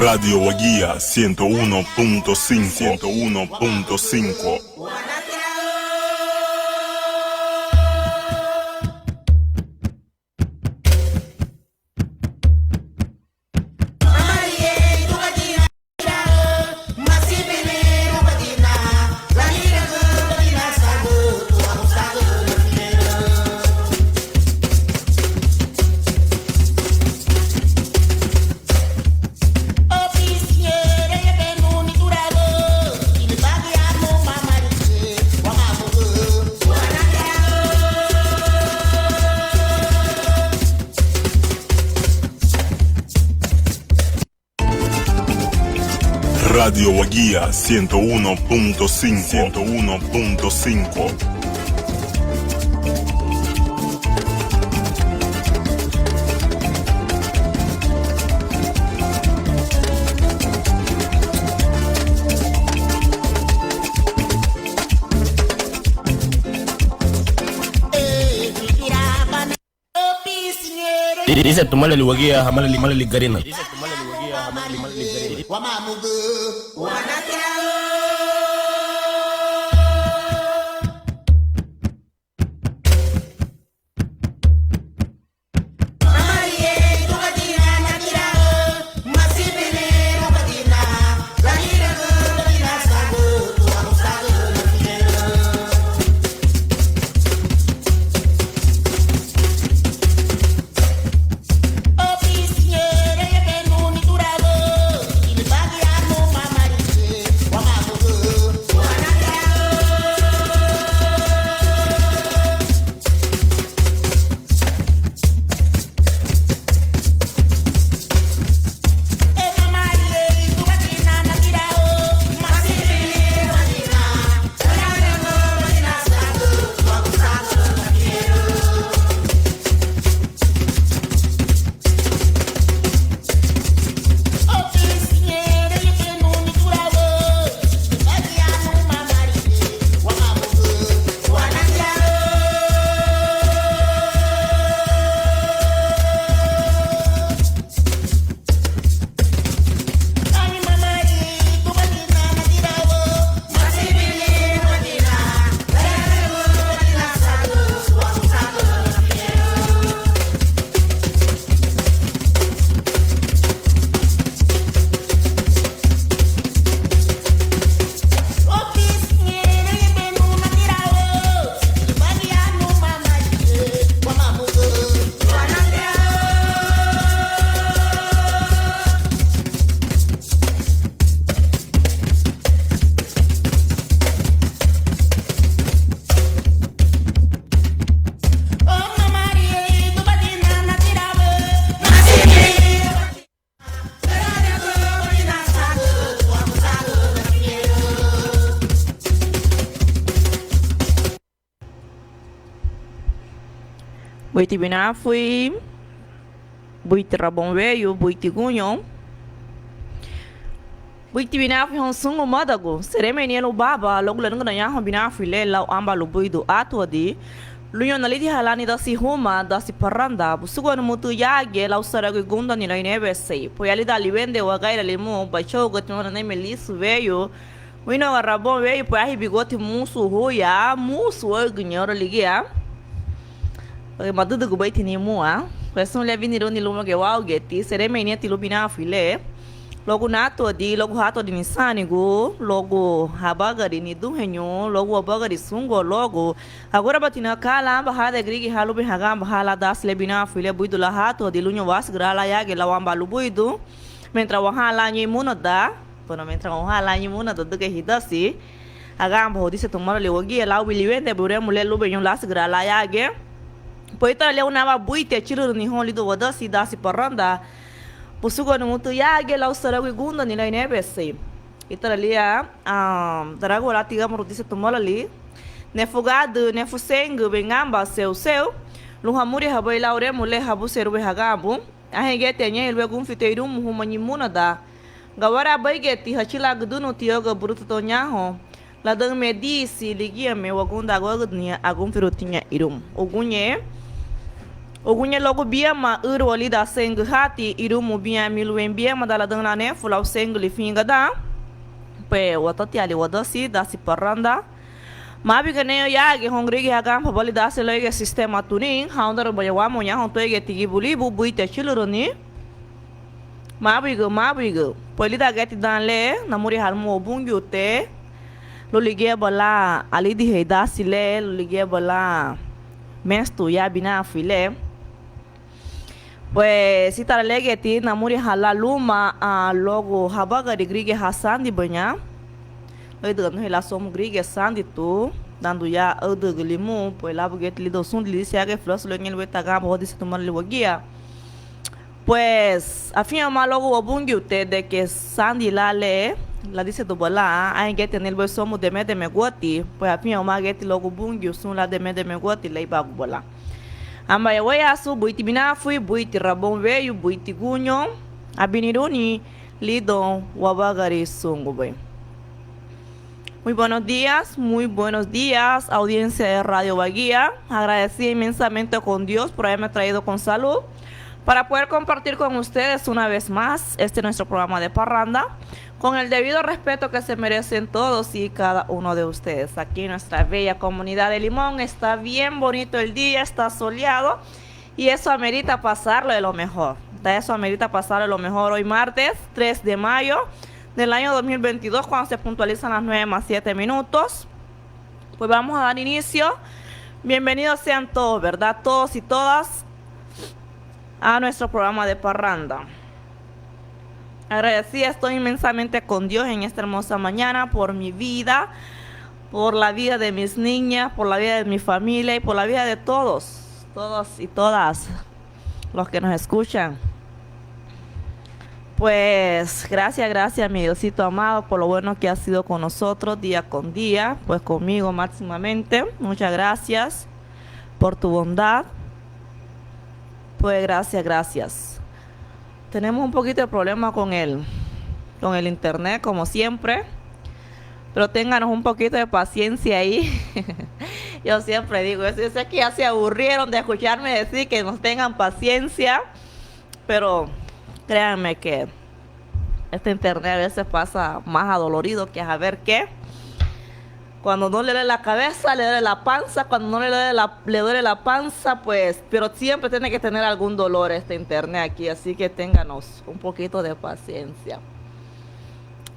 Radio Guía 101.5 101.5. Radio Guía 101.5 101.5. Dice tomale luwagia hamale limale ligarina. Buiti binafui, buiti rabon veio, buiti gunhon. Buiti binafui hon sungo madago, sere menino baba, logo langa na yahan binafui le lau amba lo buido atua di. Lunyo na lidi halani da si huma, da si paranda, busugo no mutu yage, lau sarago gunda ni lai neve sei. Poi ali da liwende wa gaira limu, baixou gatino na melisu veio. Wino rabon veio, poi ahi bigote musu huya, musu orgunhoro ligia. Madudu gubai tini mua, questão lhe vinirou ni luma que walgeti, seremenia ti lubina file, logo nato di, logo rato di nisanigo, logo habagari ni duhenyo, logo habagari sungo, logo agora batina kala bahada grigi halubi hagam bahala das lebina file buido la rato di lunho was grala yage la wamba lubuido, mentra wahala ni munoda, pono mentra wahala ni munoda do que hidasi, hagam bahodi se tomara lewogi la wiliwende bure mule lubenyo las grala yage. Poita ali una buite tiro ni hon lido wadasi dasi paranda pusugo no mutu yage la usara gunda ni lai nebe sei itara ali darago la tiga moro disse tomola ali ne fogado ne fusengo bengamba seu luhamuri habai laure mule habu serwe hagabu ahegete nya elwe gum fiteirum humani munada gawara baigeti hachila gduno tioga bruto tonyaho la dang medisi ligia me wagunda agognia agum firutinha irum ogunye Ogunye logo biema urwali da seng hati irumu biya milwen biema dala dana ne fulau seng li finga da. Pe watati ali wadasi da si paranda. Mabi ganeo yagi hongrigi hagam pabali da se loige sistema tuning haundar bayawamo nya hontoige tigi buli bu buite chiluruni. Mabi go. Poli da geti dan le namuri halmo obungi ute. Lo ligue bala ali di heida sile lo ligue bala mestu ya bina file. Pues si talegeti namuri hala luma logo habaga di grige hasan di banyak. Oi dando relação grige sandi tu dando ya odo gelimu pues la buget lido sun li siage flos lo ngel wetaga bo disse tomar li wagia. Pues afin ama logo obungi ute de que sandi la le la dice do bola a get en el besomo de me megoti pues afin ama get logo bungi sun la de me megoti le ba bola. Amba ya waya su buiti binafui buiti rabon veio buiti gunyo abiniruni lido wabagari sungu boy. Muy buenos días, audiencia de Radio Baguía. Agradecida inmensamente con Dios por haberme traído con salud para poder compartir con ustedes una vez más nuestro programa de parranda con el debido respeto que se merecen todos y cada uno de ustedes. Aquí en nuestra bella comunidad de Limón está bien bonito el día, está soleado y eso amerita pasarlo de lo mejor. Eso amerita pasarlo de lo mejor hoy martes 3 de mayo del año 2022 cuando se puntualizan las 9:07. Pues vamos a dar inicio. Bienvenidos sean todos, ¿verdad? Todos y todas a nuestro programa de parranda. Agradecida estoy inmensamente con Dios en esta hermosa mañana por mi vida, por la vida de mis niñas, por la vida de mi familia y por la vida de todos y todas los que nos escuchan. Pues gracias mi Diosito amado por lo bueno que ha sido con nosotros día con día, pues conmigo máximamente. Muchas gracias por tu bondad. Pues gracias. Tenemos un poquito de problema con el internet como siempre, pero ténganos un poquito de paciencia ahí. Yo siempre digo eso, yo sé que ya se aburrieron de escucharme decir que nos tengan paciencia, pero créanme que este internet a veces pasa más adolorido que a ver qué. Cuando no le duele la cabeza, le duele la panza. Cuando no le duele la panza, pues, pero siempre tiene que tener algún dolor este internet aquí. Así que ténganos un poquito de paciencia.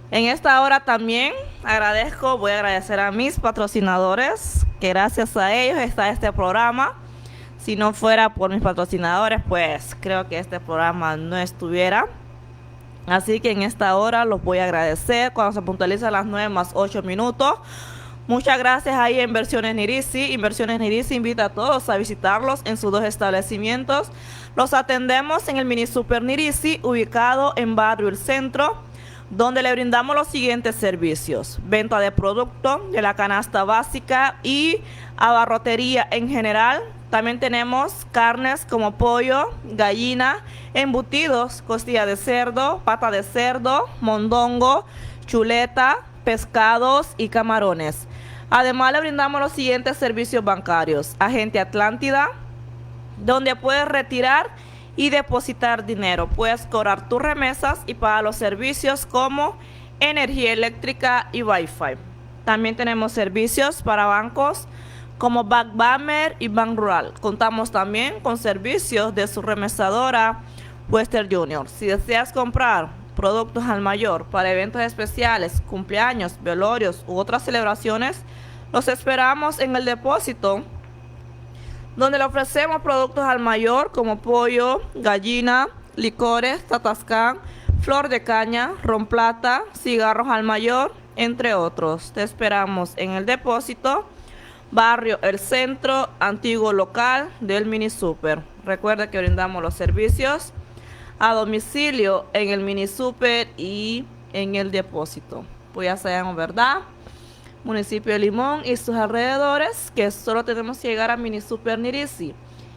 En esta hora también voy a agradecer a mis patrocinadores, que gracias a ellos está este programa. Si no fuera por mis patrocinadores, pues creo que este programa no estuviera. Así que en esta hora los voy a agradecer cuando se puntualizan las 9:08. Muchas gracias ahí a Inversiones Nirisi. Inversiones Nirisi invita a todos a visitarlos en sus 2 establecimientos. Los atendemos en el Mini Super Nirisi, ubicado en Barrio El Centro, donde le brindamos los siguientes servicios: venta de productos de la canasta básica y abarrotería en general. También tenemos carnes como pollo, gallina, embutidos, costilla de cerdo, pata de cerdo, mondongo, chuleta, pescados y camarones. Además le brindamos los siguientes servicios bancarios: Agente Atlántida, donde puedes retirar y depositar dinero. Puedes cobrar tus remesas y pagar los servicios como energía eléctrica y Wi-Fi. También tenemos servicios para bancos como Backbammer y Bank Rural. Contamos también con servicios de su remesadora Western Junior. Si deseas comprar productos al mayor para eventos especiales, cumpleaños, velorios u otras celebraciones, los esperamos en el depósito, donde le ofrecemos productos al mayor como pollo, gallina, licores, tatascán, flor de caña, ron plata, cigarros al mayor, entre otros. Te esperamos en el depósito, Barrio El Centro, antiguo local del Mini Super. Recuerda que brindamos los servicios a domicilio en el Mini Super y en el depósito. Pues ya sabemos, ¿verdad? Municipio de Limón y sus alrededores, que solo tenemos que llegar a Mini Super Nirisi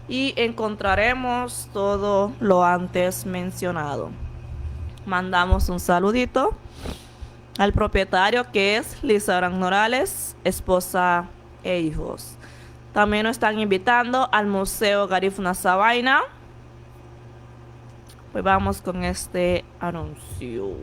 y encontraremos todo lo antes mencionado. Mandamos un saludito al propietario, que es Liza Morales, esposa e hijos. También nos están invitando al Museo Garifuna Sabaina. Pues vamos con este anuncio.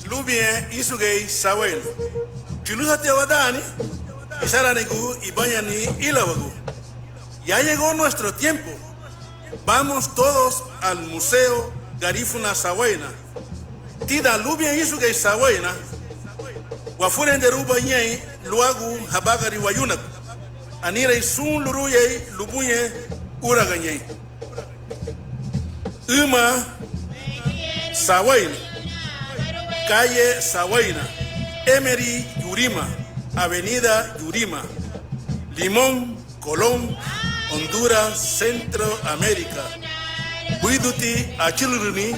Lubien isugei sawen. Chulusa tewadani, isaranigu ibayani ilawagu. Ya llegó nuestro tiempo. Vamos todos al Museo Garifuna Sawaina. Tida Lubien isugei sawaina. Wafuren de Rubayei, Luagu, Habagari Wayunak. Anira isun luruyei, Lubuye, Uraganyei. Uma Sawaina. Calle Sawaina, Emery Yurima, Avenida Yurima, Limón, Colón, Honduras, Centroamérica. Buiduti Achiluruni,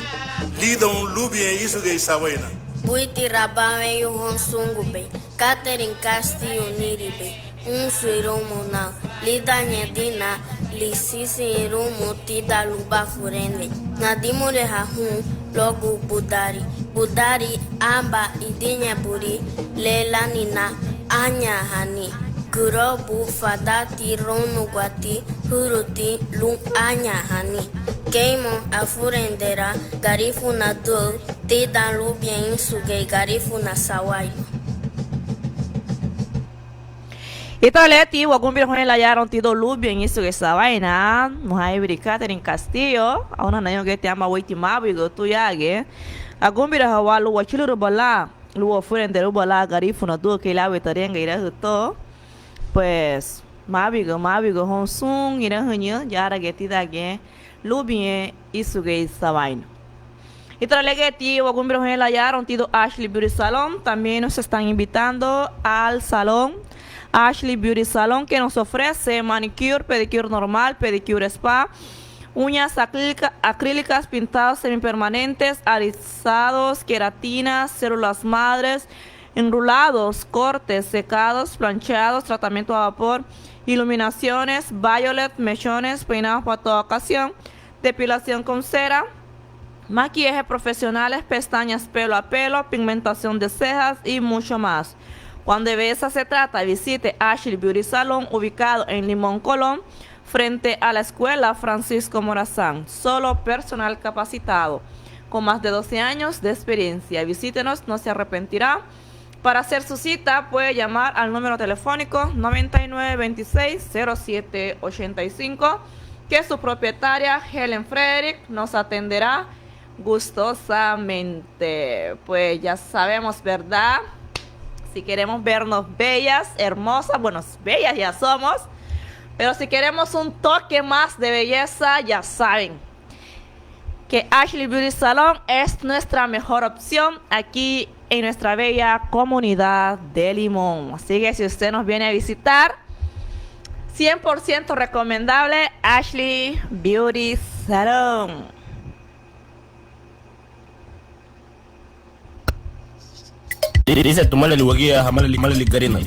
Lidon Lubien Isugei Sawaina. Buiti Rabawe Yuhon Sungube, Catherine Castillo Niribe, Suiromona, Lida Nyedina, Lisisi Rumo Tida Luba Furende, Nadimure Hahun, Logo Budari, Budari Amba Idinya Buri, Lela Nina, Anya Hani, Gurobu Fadati Rono Guati, Huruti Lung Anya Hani, Keimo Afurendera, Garifuna Dul, Tida Lubien Sugei Garifuna Sawai. Italeti, wagumbira con el hallaron tido Lubien y su esa vaina. Muhay Catherine Castillo. Auna nayo que te ama wait mabigo tu yage. Agumbira hawalu wachilu bala. Luo fueren de bala garifuna du que la vetarenga ira to. Pues mabigo honsun ira hunyo yara getida ge Lubien y su esa vaina. Italeti, wagumbira con el hallaron tido Ashley Beauty Salon. También nos están invitando al salón Ashley Beauty Salon, que nos ofrece manicure, pedicure normal, pedicure spa, uñas acrílicas, pintados semipermanentes, alisados, queratinas, células madres, enrulados, cortes, secados, planchados, tratamiento a vapor, iluminaciones, violet, mechones, peinados para toda ocasión, depilación con cera, maquillaje profesionales, pestañas pelo a pelo, pigmentación de cejas y mucho más. Cuando de belleza se trata, visite Ashley Beauty Salon, ubicado en Limón, Colón, frente a la escuela Francisco Morazán. Solo personal capacitado, con más de 12 años de experiencia. Visítenos, no se arrepentirá. Para hacer su cita, puede llamar al número telefónico 9926-0785, que su propietaria, Helen Frederick, nos atenderá gustosamente. Pues ya sabemos, ¿verdad? Si queremos vernos bellas, hermosas, bueno, bellas ya somos, pero si queremos un toque más de belleza, ya saben que Ashley Beauty Salon es nuestra mejor opción aquí en nuestra bella comunidad de Limón. Así que si usted nos viene a visitar, 100% recomendable Ashley Beauty Salon. Dice tu mala liwagia hamala ligarina.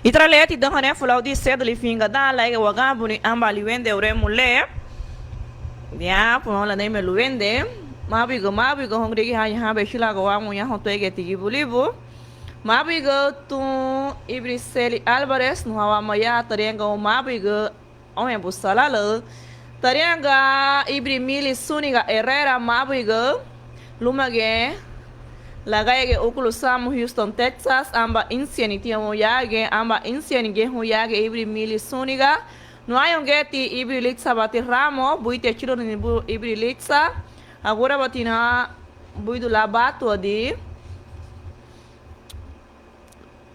Y traleti dan hane fulau di sed li finga da la ga waga buni amba li wende ore mule. Ya, puno la nei me lu wende. Mabigo hongri gi ha be shila go wa mu ya ho toege tigi bulibu. Mabigo tu Ibriseli Alvarez no hawa maya tarenga o mabigo on e busalalo. Tarenga Ibrimili Suniga Herrera mabigo lumage lagayage okulu samu Houston Texas amba insiani tiamo yage amba insiani ge hu yage Ibrimili Suniga no ayongeti Ibrilitsa bati ramo buite chiro ni bu Ibrilitsa agora batina buidu labato di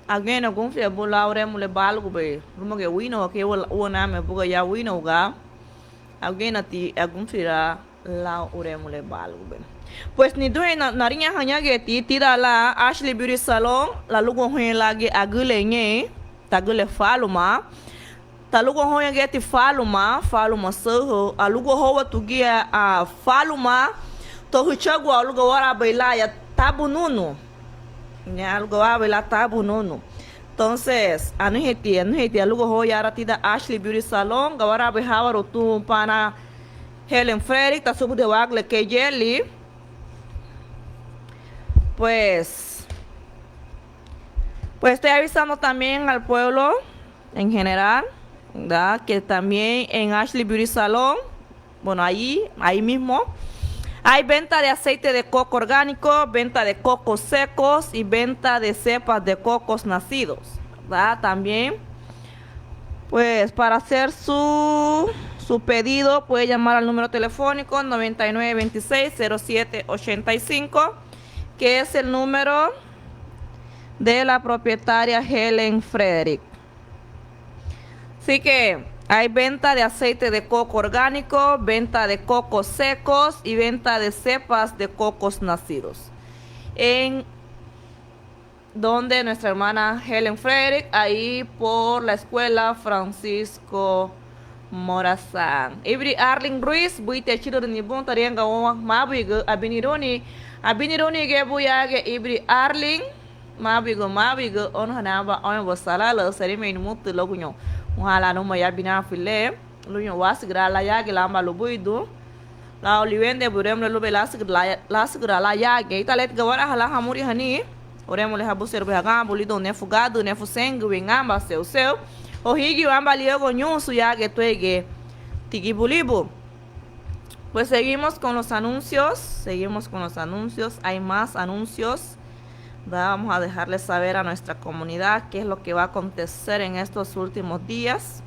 again algum fia bula ore mule balgo be lumage wino ke wona me buga ya wino ga again ati algum fia la ore mule balgo be. Pues ni doy narinya hanya geti tira la Ashley Beauty Salon la lugo hoye lagi agule nge tagule faluma talugo hoye geti faluma soho alugo howa tugia a faluma to huchagu alugo wara baila ya tabu nunu ne alugo wara baila tabu nunu. Entonces anuheti alugo hoya ratida Ashley Beauty Salon gawara behawa rotu pana Helen Frederick tasubu de wagle ke jelly. Pues estoy avisando también al pueblo en general, ¿verdad? Que también en Ashley Beauty Salon, bueno, ahí mismo, hay venta de aceite de coco orgánico, venta de cocos secos y venta de cepas de cocos nacidos, ¿verdad? También, pues para hacer su pedido puede llamar al número telefónico 9926-0785. Que es el número de la propietaria Helen Frederick. Así que hay venta de aceite de coco orgánico, venta de cocos secos y venta de cepas de cocos nacidos. En donde nuestra hermana Helen Frederick, ahí por la escuela Francisco Morazán. Ibri Arling Ruiz, buite chido de nibun tarianga wa mabigo abinironi ge buyage Ibri Arling mabigo on hanaba on wasala seri me mutu logunyo muhala no maya bina file lunyo wasgra la yage lamba lubuidu la oliwende burem lo be lasgra la yage italet gawara hala hamuri hani oremo le habu ser behaga bulido nefugado nefusengu ngamba seu o higi amba liogo nyusu yage tuege tigi bulibu. Pues seguimos con los anuncios, hay más anuncios. Vamos a dejarles saber a nuestra comunidad qué es lo que va a acontecer en estos últimos días,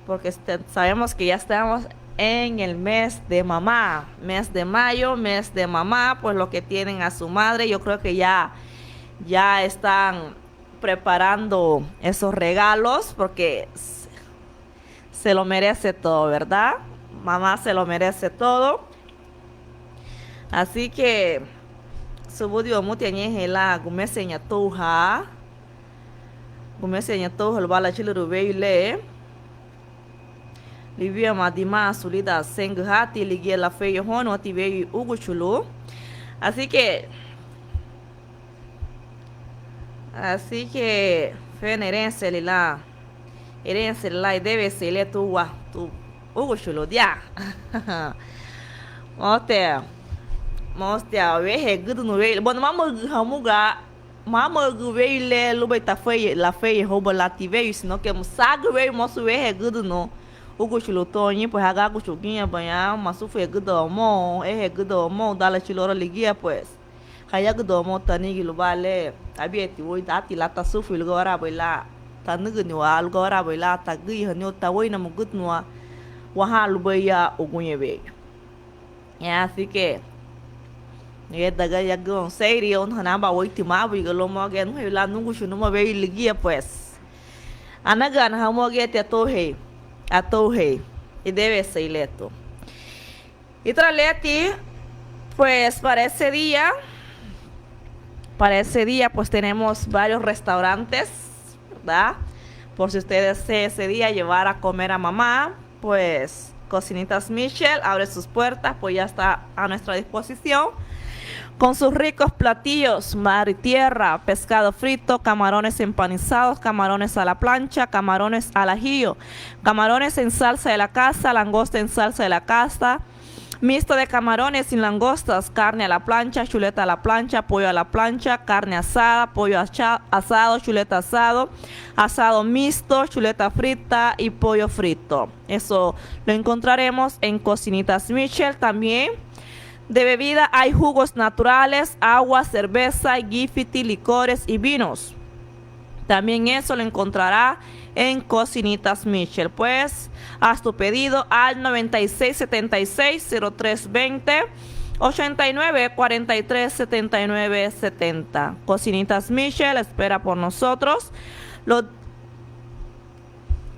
porque sabemos que ya estamos en el mes de mamá, mes de mayo, mes de mamá, pues lo que tienen a su madre, yo creo que ya están preparando esos regalos, porque se lo merece todo, ¿verdad? Mamá se lo merece todo. Así que subudio mutiañe la gumesenya tuha el bala chilu veile livia madima sulida senghati ligia la feyo hono ti veio ugu chulu. Así que fenerense la herencia la debe ser tu ugu chulo dia. Mostia wehe gudu no weile. Bon mama weile lubeta foi la fei rouba la tive sino que musag weile mosu wehe gudu no ugu chulo toni pues haga gu chuguinha banha masu foi gudu mo gudu mo dala chilora ligia pues kaya gudu mo tani lubale abieti woi dati la tasufu lugora baila tanugu ni wa lugora baila tagi hanyo tawoi na mugut no waha lubaya ugunye veio. Así que daga yagon seiri on hanaba oiti mabu galomo again lá nungu shunuma veio ligia pues anaga na hamoge te atohe y debe ser leto. Y traleti pues para ese día pues tenemos varios restaurantes, ¿verdad? Por si ustedes ese día llevar a comer a mamá, pues Cocinitas Michelle abre sus puertas, pues ya está a nuestra disposición. con sus ricos platillos, mar y tierra, pescado frito, camarones empanizados, camarones a la plancha, camarones al ajillo, camarones en salsa de la casa, langosta en salsa de la casa, mixto de camarones sin langostas, carne a la plancha, chuleta a la plancha, pollo a la plancha, carne asada, pollo asado, chuleta asado, asado mixto, chuleta frita y pollo frito. Eso lo encontraremos en Cocinitas Michel. También de bebida hay jugos naturales, agua, cerveza, gifiti, licores y vinos. También eso lo encontrará en Cocinitas Michel. Pues haz tu pedido al 9676-0320 8943-7970. Cocinitas Michel espera por nosotros.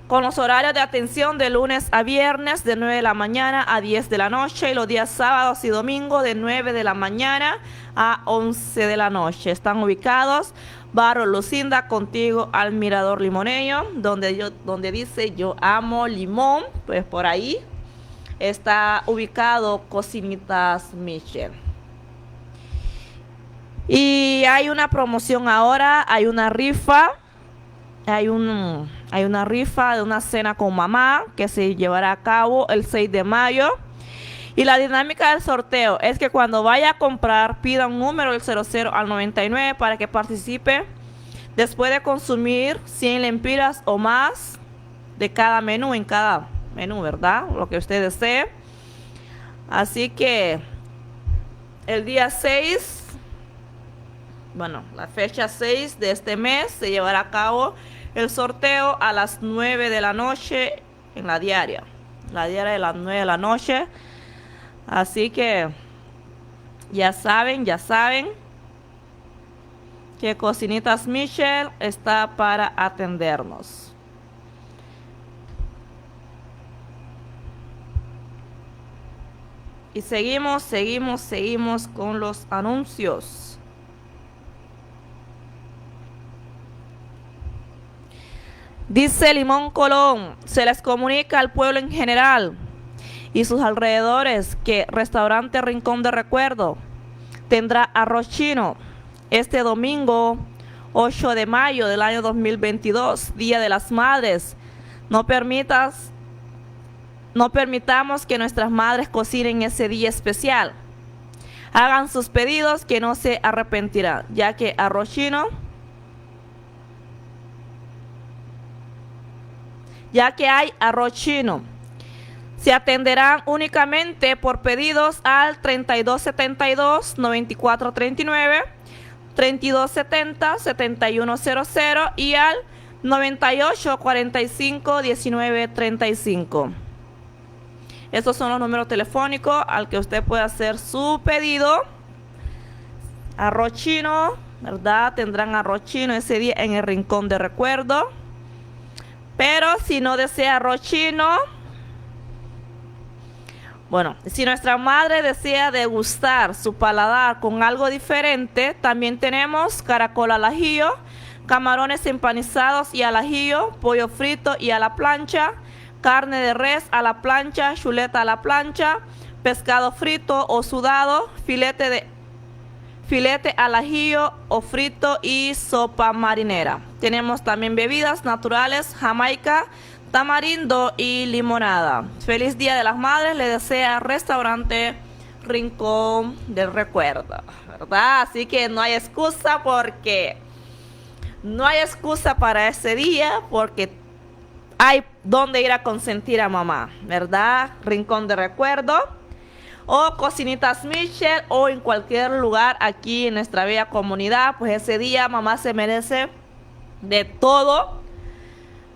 Con los horarios de atención de lunes a viernes de 9 de la mañana a 10 de la noche y los días sábados y domingos de 9 de la mañana a 11 de la noche. Están ubicados Barrio Lucinda, contigo al Mirador Limoneño, donde dice yo amo limón. Pues por ahí está ubicado Cocinitas Michel. Y hay una promoción ahora, hay una rifa. Hay una rifa de una cena con mamá que se llevará a cabo el 6 de mayo. Y la dinámica del sorteo es que cuando vaya a comprar, pida un número del 00 al 99 para que participe después de consumir 100 lempiras o más de cada menú, en cada menú, ¿verdad? Lo que usted desee. Así que el día 6, la fecha 6 de este mes se llevará a cabo el sorteo a las 9 de la noche en la diaria de las 9 de la noche. Así que ya saben que Cocinitas Michel está para atendernos. Y seguimos con los anuncios. Dice Limón Colón, se les comunica al pueblo en general y sus alrededores que Restaurante Rincón de Recuerdo tendrá arroz chino este domingo 8 de mayo del año 2022, Día de las Madres. No permitamos que nuestras madres cocinen ese día especial. Hagan sus pedidos que no se arrepentirán, ya que arroz chino hay arroz chino. Se atenderán únicamente por pedidos al 3272-9439, 3270-7100 y al 9845-1935. Estos son los números telefónicos al que usted puede hacer su pedido. Arroz chino, ¿verdad? Tendrán arroz chino ese día en el Rincón de Recuerdo. Pero si no desea arroz chino, si nuestra madre desea degustar su paladar con algo diferente, también tenemos caracol al ajillo, camarones empanizados y al ajillo, pollo frito y a la plancha, carne de res a la plancha, chuleta a la plancha, pescado frito o sudado, filete al ajillo o frito y sopa marinera. Tenemos también bebidas naturales, jamaica, tamarindo y limonada. Feliz Día de las Madres le desea Restaurante Rincón del Recuerdo, ¿verdad? Así que no hay excusa para ese día, porque hay donde ir a consentir a mamá, ¿verdad? Rincón de Recuerdo o Cocinitas Michel o en cualquier lugar aquí en nuestra bella comunidad. Pues ese día mamá se merece de todo,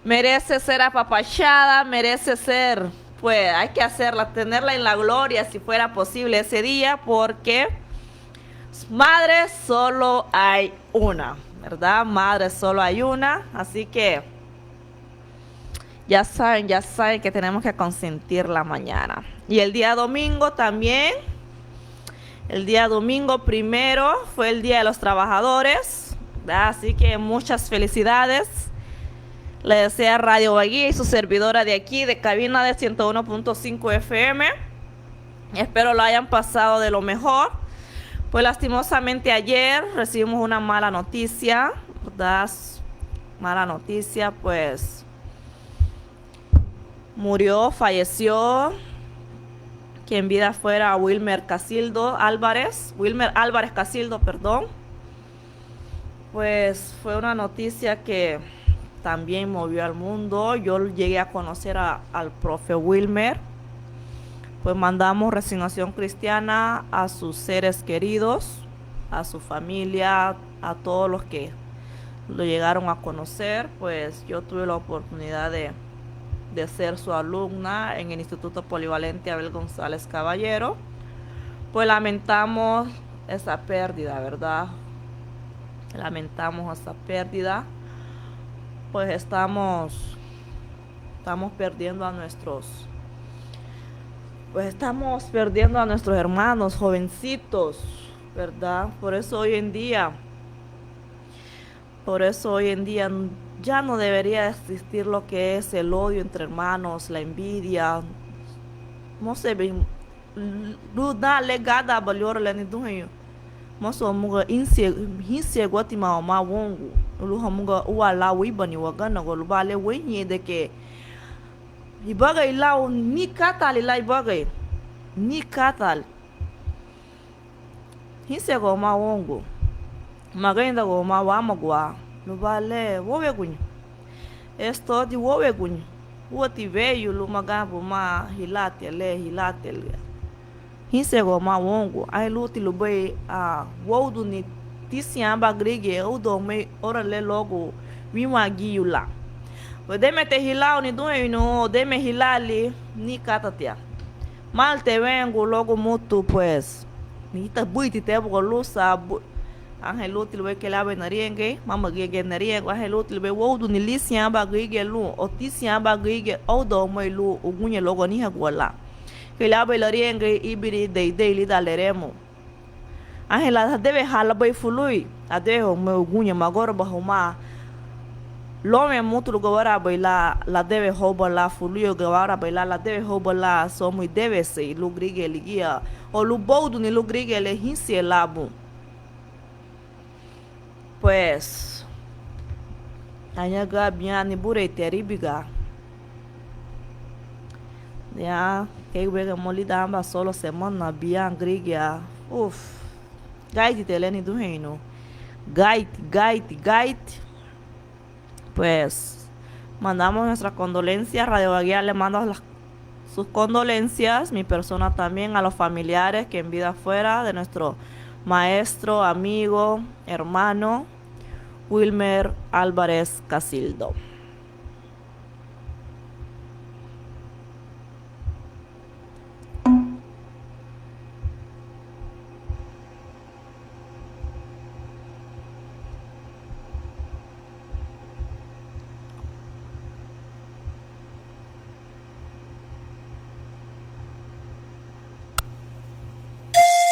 merece ser apapachada, merece ser, pues hay que hacerla, tenerla en la gloria si fuera posible ese día, porque madre solo hay una, ¿verdad? Madre solo hay una, así que ya saben que tenemos que consentirla mañana. Y el día domingo también, el día domingo primero fue el Día de los Trabajadores, ¿verdad? Así que muchas felicidades. Le desea Radio Baguía y su servidora de aquí, de cabina de 101.5 FM. Espero lo hayan pasado de lo mejor. Pues lastimosamente ayer recibimos una mala noticia, ¿verdad? Mala noticia, pues falleció, que en vida fuera Wilmer Álvarez Casildo, perdón. Pues fue una noticia que también movió al mundo. Yo llegué a conocer al profe Wilmer. Pues mandamos resignación cristiana a sus seres queridos, a su familia, a todos los que lo llegaron a conocer. Pues yo tuve la oportunidad de ser su alumna en el Instituto Polivalente Abel González Caballero. Pues lamentamos esa pérdida, ¿verdad? Lamentamos esa pérdida. Pues estamos perdiendo a nuestros hermanos jovencitos, ¿verdad? Por eso hoy en día ya no debería existir lo que es el odio entre hermanos, la envidia. No se ven da legada balhor leni dunho. Moso muga inse gotima o ma wongo. Luha muga uala wibani wagana go lubale wenye de que ibaga ilau ni katal ila ibaga ni katal. Inse go ma wongo. Magainda go ma wamagwa. Lubale wowe gunyo. Esto di wowe gunyo. Woti veio lumagabu ma hilatele. Hinsego ma wongo. Ai luti lubei a woldu ni tisiamba grige o dorme orale logo wimagi lá. O deme te hilau ni dueno, deme hilali ni katatia. Mal te vengo logo mutu pues. Nita buiti te bo lusa Angeluti lube que la benarienge, mama gege narienge, angeluti lube woldu ni lisiamba grige lu, o tisiamba grige o dorme lu, o gunye logo ni haguala. Que la benarienge ibiri de li daleremo. Angela deve hala bai fului, ade o meu gunye magora bahuma. Lome muito lugar baila la deve rouba la fului o gawara baila la deve rouba la so muy deve se lu grige ligia, o lu boldu ni lu grige le hinse labu. Pues anyaga biani bure teribiga ya que wega molida amba solo semana bian grigia gaite teleni do reino gaite. Pues mandamos nuestras condolencias. Radio Baguía le manda sus condolencias, mi persona también, a los familiares que en vida fuera de nuestro maestro, amigo, hermano Wilmer Álvarez Casildo.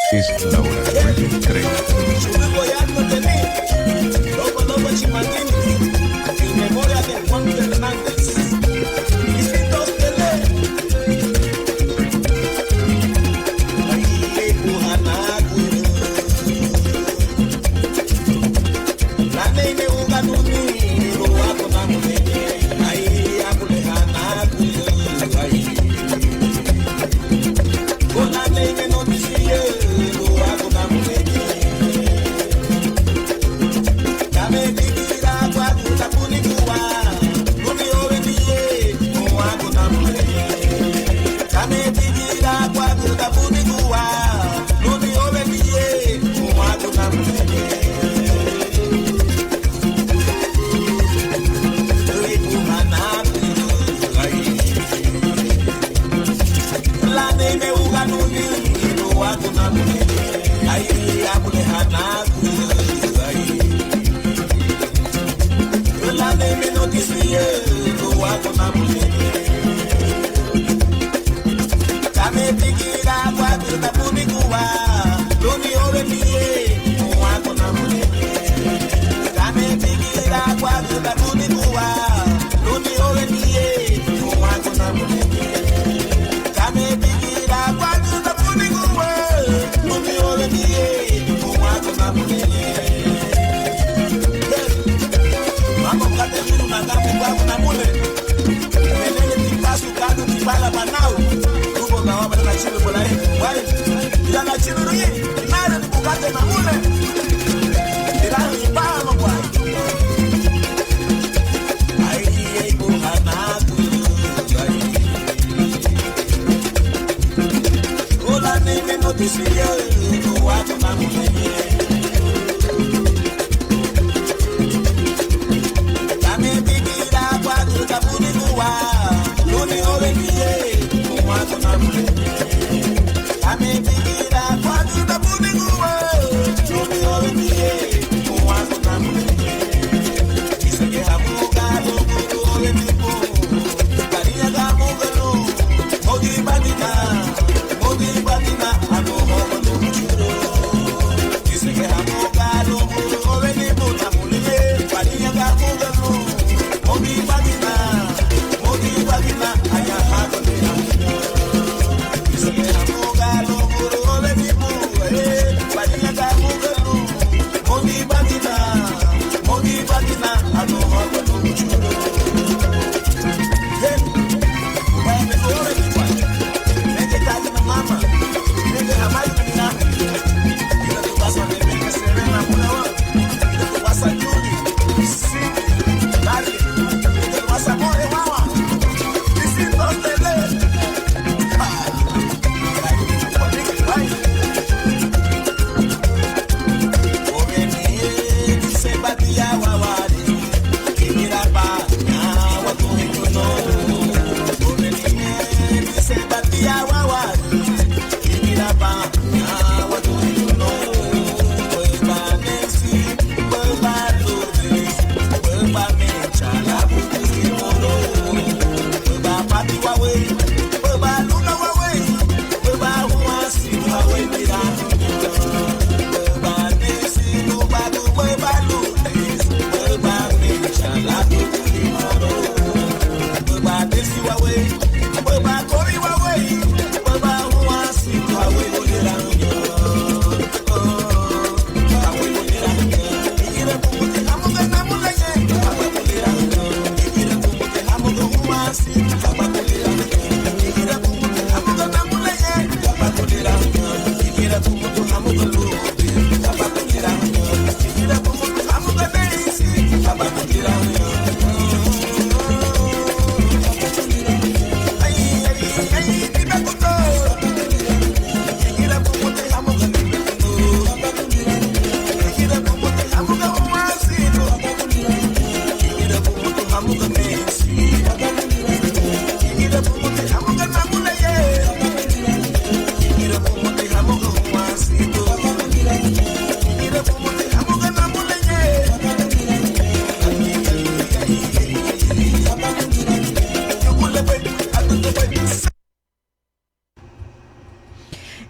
Es la hora 9:30. Loco Chimatini, en memoria de Juan Fernández. Distritos de ley. Ahí Pujanaku. La ley me uga nuni, lo hago na mujer. Ahí Apulehanaku. Ahí. Con la ley me no decía. Yeah.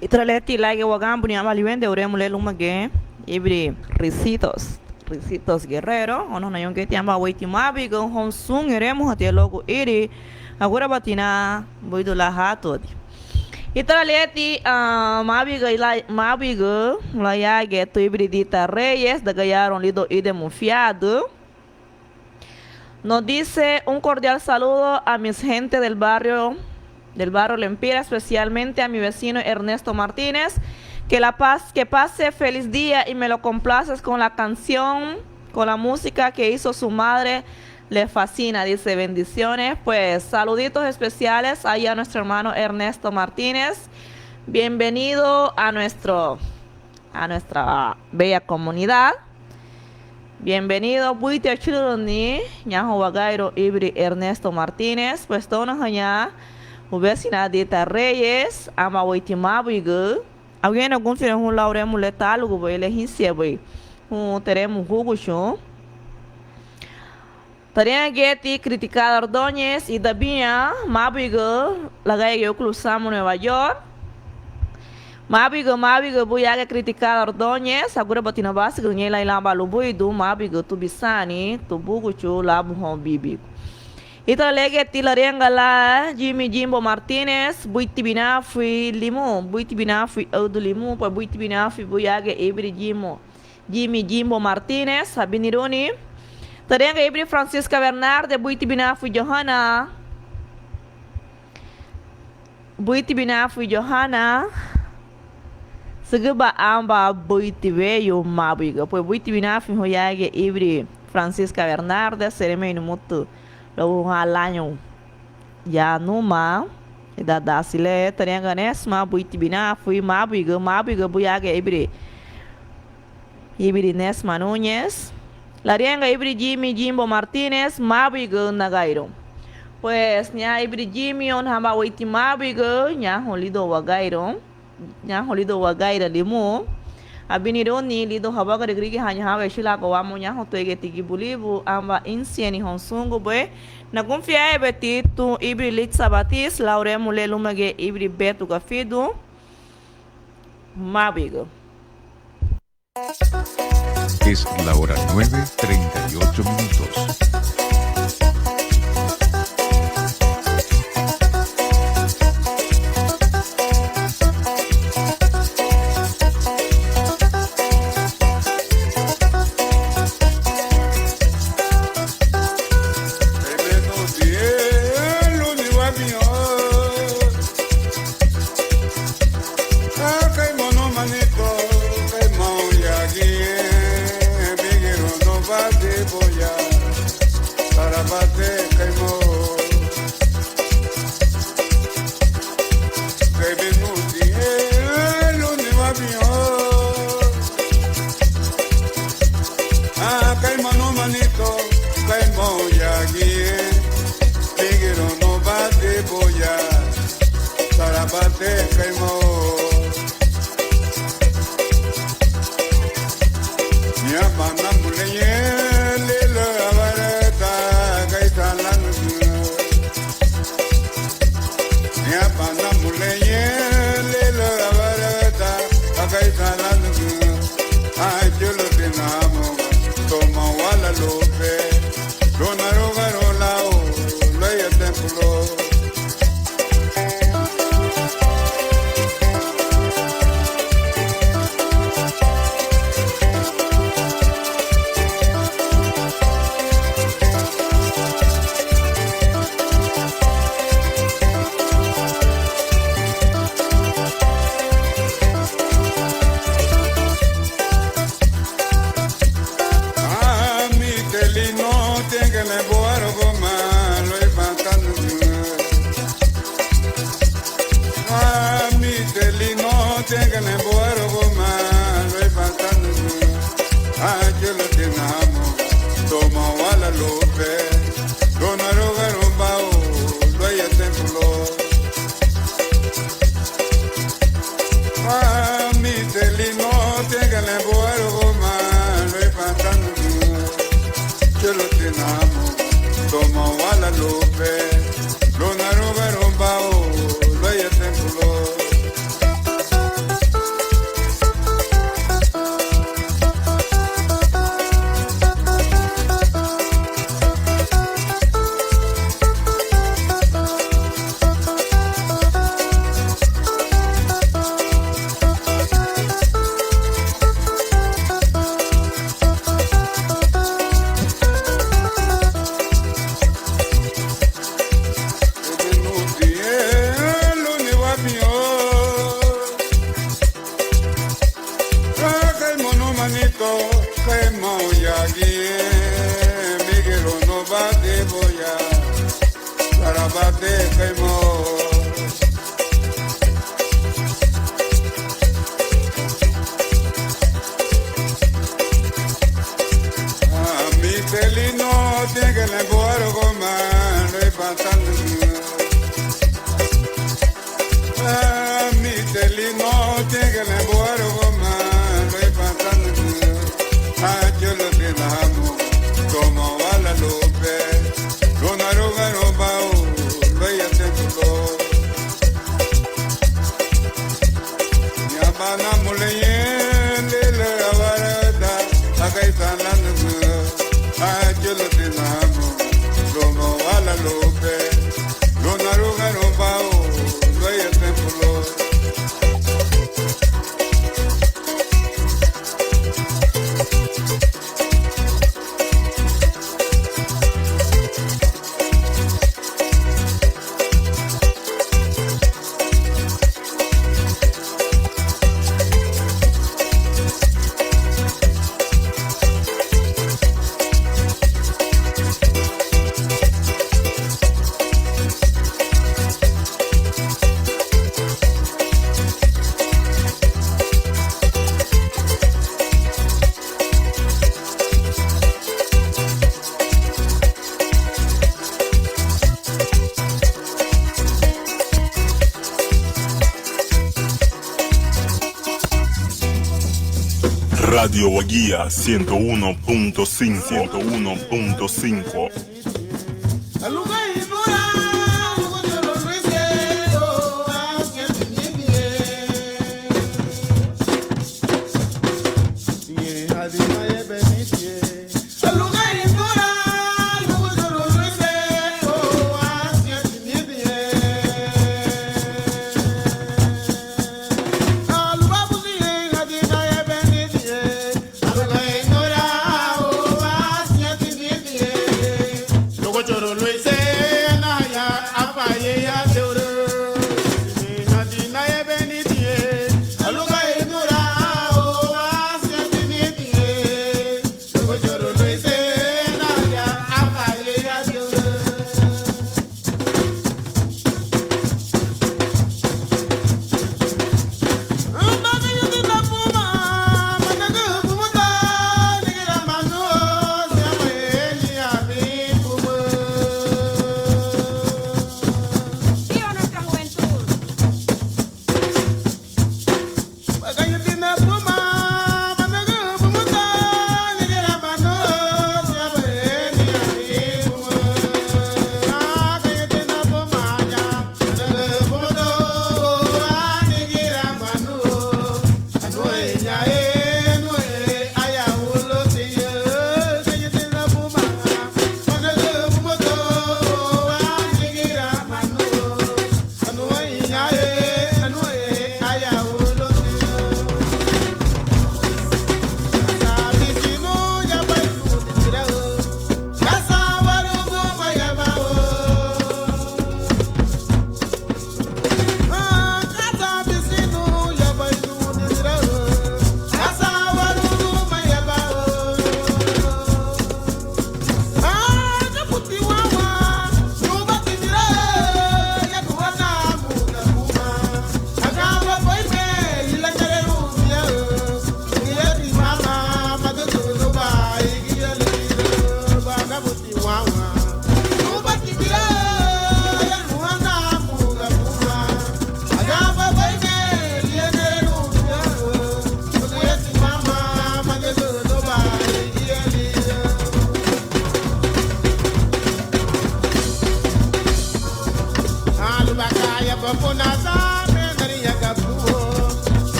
Itraleti lagi wagambu ni amali wende uremu lelu mage ibri Ricitos Guerrero ono na yonke tiamba waiti mabi go honsung iremu hati logo iri agora batina boido la hatodi Itraleti mabi go la yage tu ibri dita Reyes da gayaron lido ide mufiado. Nos dice un cordial saludo a mis gente del barrio Lempira, especialmente a mi vecino Ernesto Martínez. Que pase feliz día y me lo complaces con la canción, con la música que hizo su madre. Le fascina, dice bendiciones. Pues saluditos especiales ahí a nuestro hermano Ernesto Martínez. Bienvenido a nuestra bella comunidad. Bienvenido, Buite Chiloni, Ñajo Wagairo Ibri Ernesto Martínez. Pues todos allá, vecina Dita Reyes, Ama Waitimabigu. Alguém algum filho um lauremo letálogo, ele recebe teremos Hugo. Taria Getty criticada Ordóñez e Dabinha, Mabigu, Lagaia eu cruzamos Nova York. Mabigu, buiaga criticada Ordóñez, agora batina base, ganhei lá em Lambalubuidu, Mabigu, Tubisani, Tubuguchu, Labu Bibi. Ita lege tilarenga la Jimmy Jimbo Martinez, Buitibina fui Limu, Buitibina fui Audu Limu, pa Buitibina fui Buiaga Ibri Jimmy Jimbo Martinez, Sabinironi. Tarenga Ibri Francisca Bernarde, Buitibina fui Johanna. Seguba amba boiti veio mabiga. Pois boiti binafim hoyage ibri Francisca Bernarda, seremeno mutu. Lo halanyo ya numa. Da dasile tarianga nesma boiti binafui mabiga buyage ibri Nesma Núñez. Larianga ibri Jimbo Martínez mabiga nagairo. Pues nya ibri Jimmy on hamba boiti mabiga nya holido wagairo. Nya holido wagaira limu. Abinironi lido habaga de grigi hanya haga shila ko wamo nya hoto ege tigi bulibu amba insieni honsungu bwe na confia e betitu ibri litsa batis laure mulelu mage ibri betu gafidu mabigo. Es la hora 9:38. Como va la lupe, lo naruga no va, lo ya te Radio Guía 101.5. 101.5.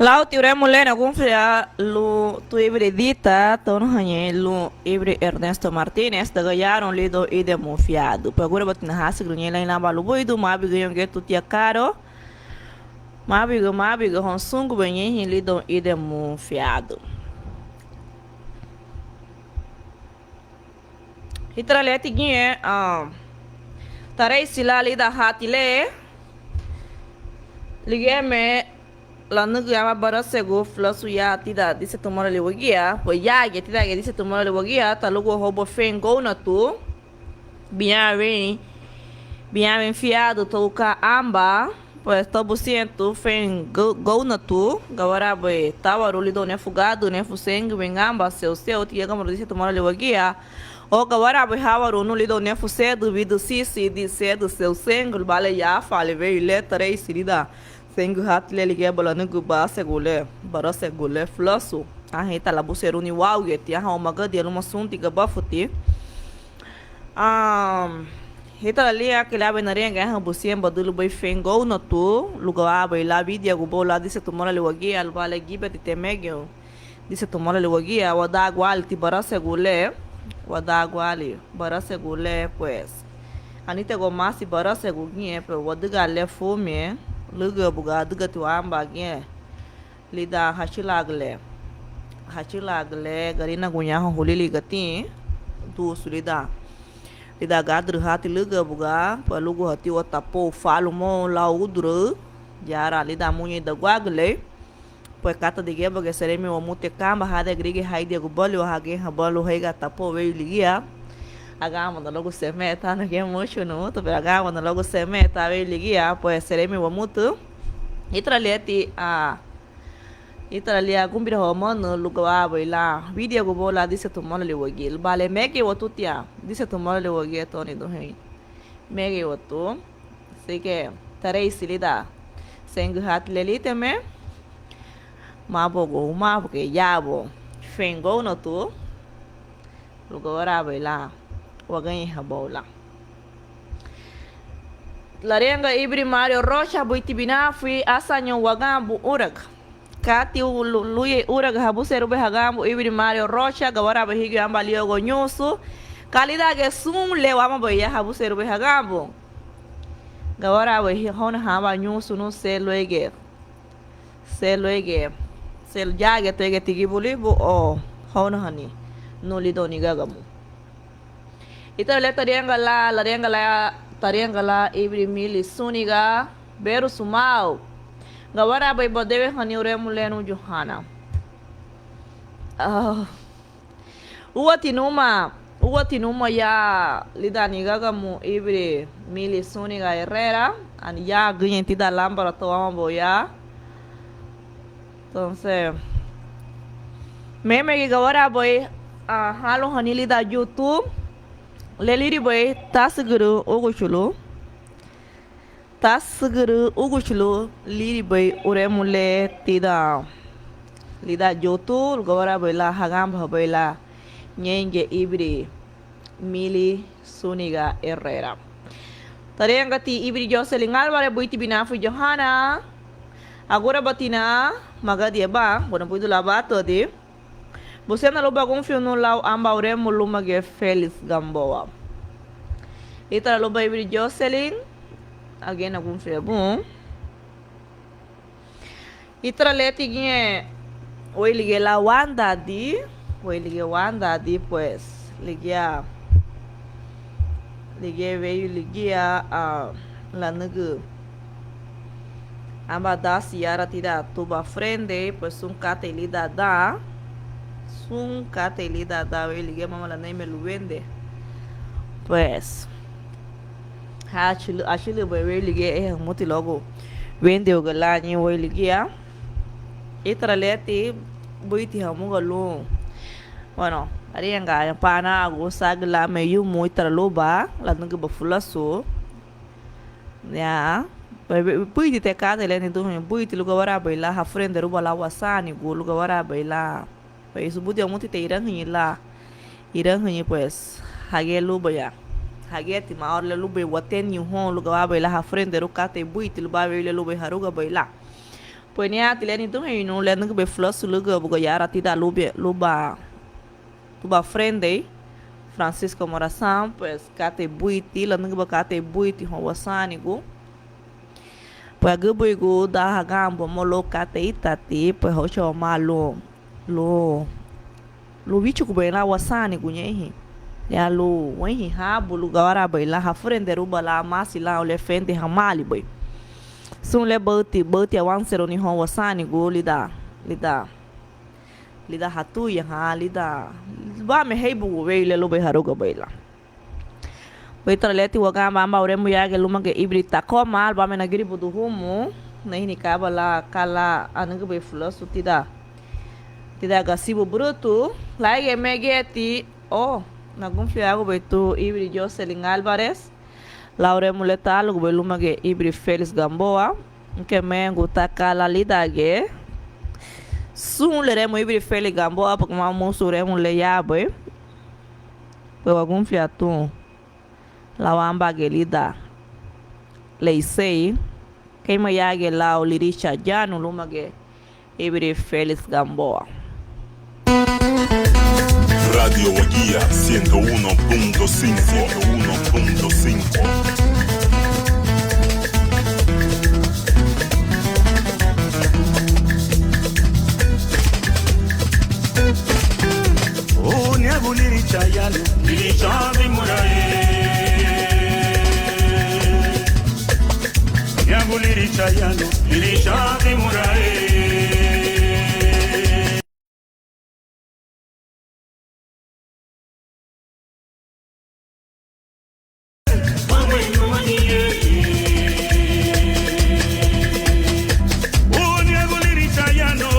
Lau tiure mulher algum fria lu tu hibridita tão hanye lu hibrid Ernesto Martinez da ganharam lido e demofiado. Pagura batina raça grunhe lá em lamba lu boido mabi ganham getu tia caro. Mabi honsungo banhe lido e demofiado. Hitralete guinhe tarei sila lida hatile ligeme la negama bara sego flasu ya tida dise tomara le wagia po ya ge tida ge dise tomara le wagia ta logo robo fengo na tu bien enfiado toca amba pues todo ciento fen go na tu agora boy tava rolido né fugado né fusengo bem amba seu tia como disse tomara le wagia o agora boy hawa no lido né fusedo vido si de cedo seu sengo bale ya fale veio letra e sirida Sengu hat le ligue bola no guba segule bara segule flasu heta la buseruni wow yeti ha omaga dia luma sunti ga bafuti heta ali aquele abenarenga ha busiem badulu bai fengo no tu lugar bai la vidia go bola disse tomara le wagi al vale gibet temegyo disse tomara le wagi wada igual ti barase gule wada igual barase gule pues anite go masi barase gugne pe wadiga le fome luga buga duga tu amba gne lida hachilagle garina gunya holili gati tu sulida lida gadru hati luga buga pa lugu hati otapo falo mo la udru jara lida munye da guagle pues kata dige baga seremi o mute kamba hada grige haide go bolo hage habalo heiga tapo we ligia agama na logo semeta na game mocho no to agama na logo semeta we ligia pues seremi o mutu itraleti Italia gumbira homano lugawa baila video go bola disse tomala le wagil bale mege watutia disse tomala le wagil toni do hein mege watu sike tarei silida seng hat lelite me mabogo ke yabo fengo no tu lugawa baila wagan habola Larenga ibri Mario Rocha buitibina fui asanyo wagambu urag kati luye urag habu seru be hagambu ibri Mario Rocha gawara bahigi ambalio go nyusu kalida ge sum le wama boya habu seru be hagambu gawara bahi hona haba nyusu no seloege sel jage tege tigibuli bu o hona hani no lidoni gagamu ita le tarianga la ibri mili suniga beru sumau gawara bai bodewe hani ure mulenu Johana uwati numa ya lidani gagamu ibri mili suniga Herrera an ya gnyenti da lambara to boya entonces meme gawara bai halo hani lida YouTube leliri boy tasguru uguchulu liri boy uremule tida lida jotu gawara boy la hagam boy la nyenge ibri mili suniga Herrera tarenga ti ibri Jocelyn Alvarez boyti binafu Johana agora batina magadia ba bona puidu labato de você não loba confio no lau amba uremo luma ge Felix Gamboa. Ita loba ibri Jocelyn again na confio bom. Ita leti ginhe oi ligue la Wanda di pues ligia veio ligia a la nugu amba da siara tira tuba frente pues kate lida da we ligue mama la nem lu vende pues achile we ligue muti logo vende o galani we ligia itraleti buiti hamu galu bueno arianga pana go sagla meyu muitra loba la nunga bafulaso ya buiti te kada le ni do buiti luga wara baila ha frente ruba la wasani go luga wara baila pues budi amuti te irang hinyi pues hage luba ya hage ti ma orle luba waten yu hon luga wa baila ha frente ru kate buiti luba baila luba haruga baila pues ni ati le ni do hinu le nunga be flos luga buga yara ti da luba frente Francisco Moração pues kate buiti la nunga ba kate buiti hon wasani go pues gubuigo da hagambo molo kate itati pues hocho malo lo bicho kubela wasani kunyehi ya lo wenhi habu lugara baila ha frente ruba la masi la ole fende hamali boy sun le bauti awansero ni hon wasani go lida hatu ya ha lida ba me heibu we le lo be haruga baila we traleti wagamba amba uremu yage lumage ibrita koma ba me nagiri budu humu na hini kabala kala ananga be flusu tida gasibo bruto laige megeti na gonfiago betu ibri Jocelyn Alvarez Laure Muletal go belumage ibri Felix Gamboa que mengo takala lidage Soon le remo ibri feli gamboa porque mammo su remo le yabe. Pero algum fiatum. La wamba gelida. Le sei. Quem me yage lá o liricha já no luma que ibri Félix Gamboa. Radio Guía 101.5. 101.5. Oh, niago liricha yano, liricha de murae. Niago liricha yano, liricha de murae. Oh, niago liricha yano,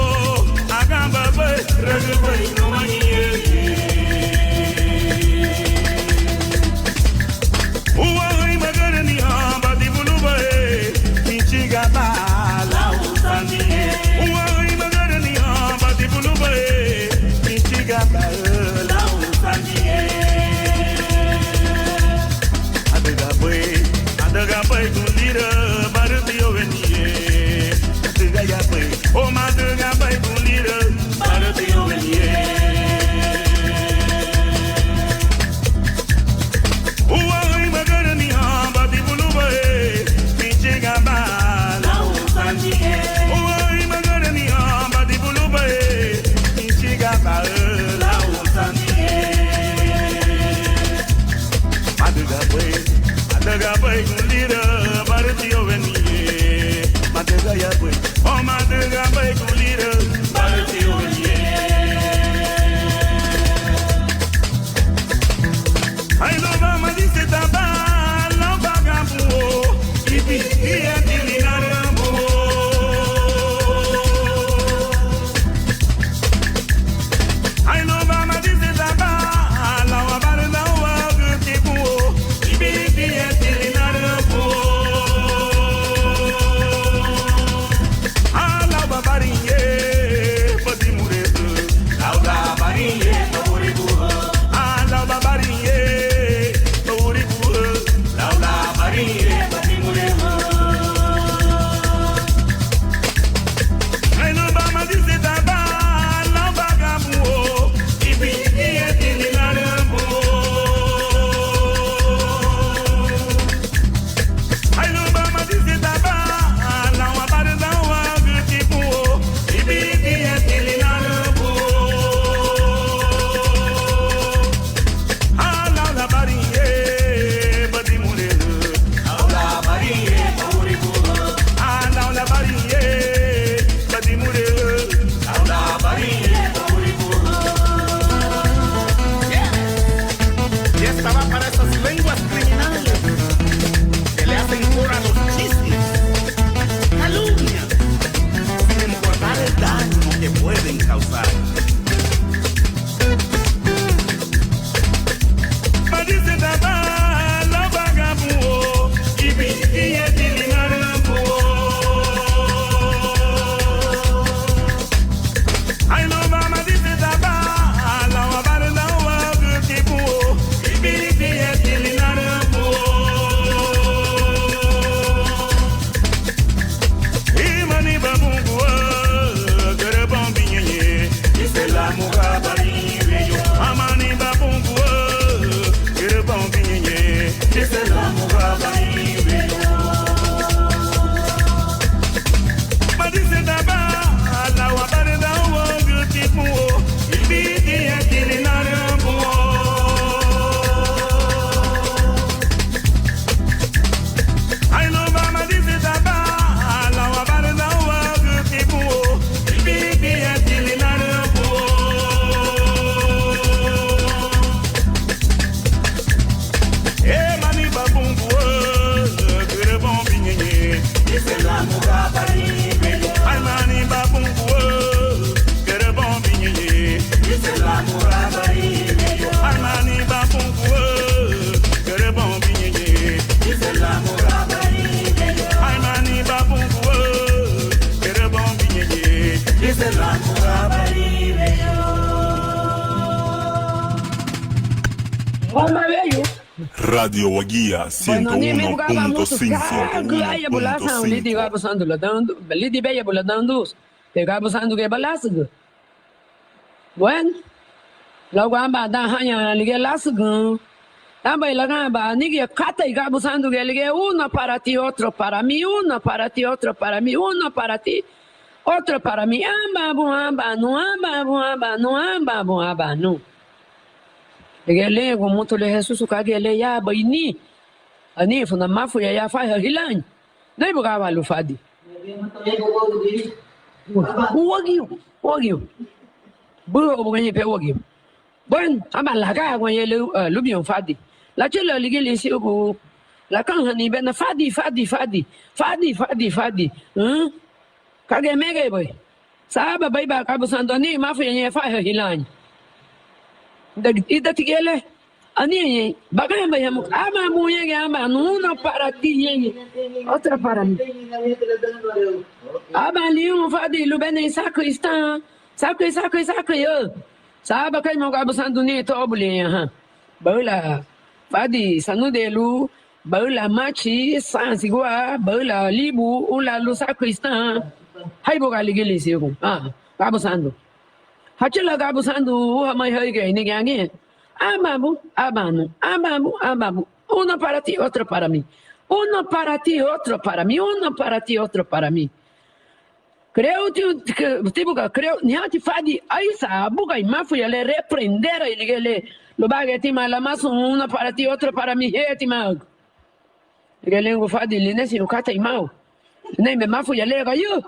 agamba be, regbe no mani. Oh, my God, I'm a leader, but it's the only oh, my nigga, make a leader, but it's the only I know mama disse tamba, não vagabundo, e vivia de linaramo. I know mama disse tamba, não abarda o algo tipo, e vivia de linaramo. Dice la Radio Wagia Bueno, ni me bugaba muito 101.5. Gaya bulasan lidi gaba sandu ladando, lidi beya buladando. Te gaba sandu ke balasg. Bueno, logo amba da hanya lige lasg. Amba ilaga ba nigi kata gaba sandu ke lige uno para ti, otro para mí, uno para ti, otro para mí, uno para ti, otro para mí. Amba bu amba no amba bu amba no amba bu amba no. Lige le go muito le Jesus ka ge le ya ba ini. Ani funa mafu ya fa hilan. Dai buga ba lu fadi. Wagyu. Bu bu ni pe wagyu. Bon, ama la ga go ye lu bion fadi. La chela ligi le si go. La kan hani ben fadi. Kage mege boy. Saba bai ba ka bu sandoni mafu ya fa hilan. Ida tigele. Ani bagamba ya ama muye ama uno para ti otra para mí. Aba liu fadi lu bene sacristan. Sacre yo. Saba kai mo gabu sanduni to obule ha. Baula fadi sanudelu baula machi sansigua baula libu ula lu sacristan. Hai boga ligele sigo. Gabu sandu. Hachela gabu sandu mai haige ni gange. Amamu. Uno para ti, otro para mí. Uno para ti, otro para mí. Uno para ti, otro para mí. Creo que creo ni ati fadi aisa buga imafu ya le reprender y le lo bagati mala más uno para ti, otro para mí. Heti mag. Le lengo fadi le nesi ukata imau. Ne me mafu ya le gayo.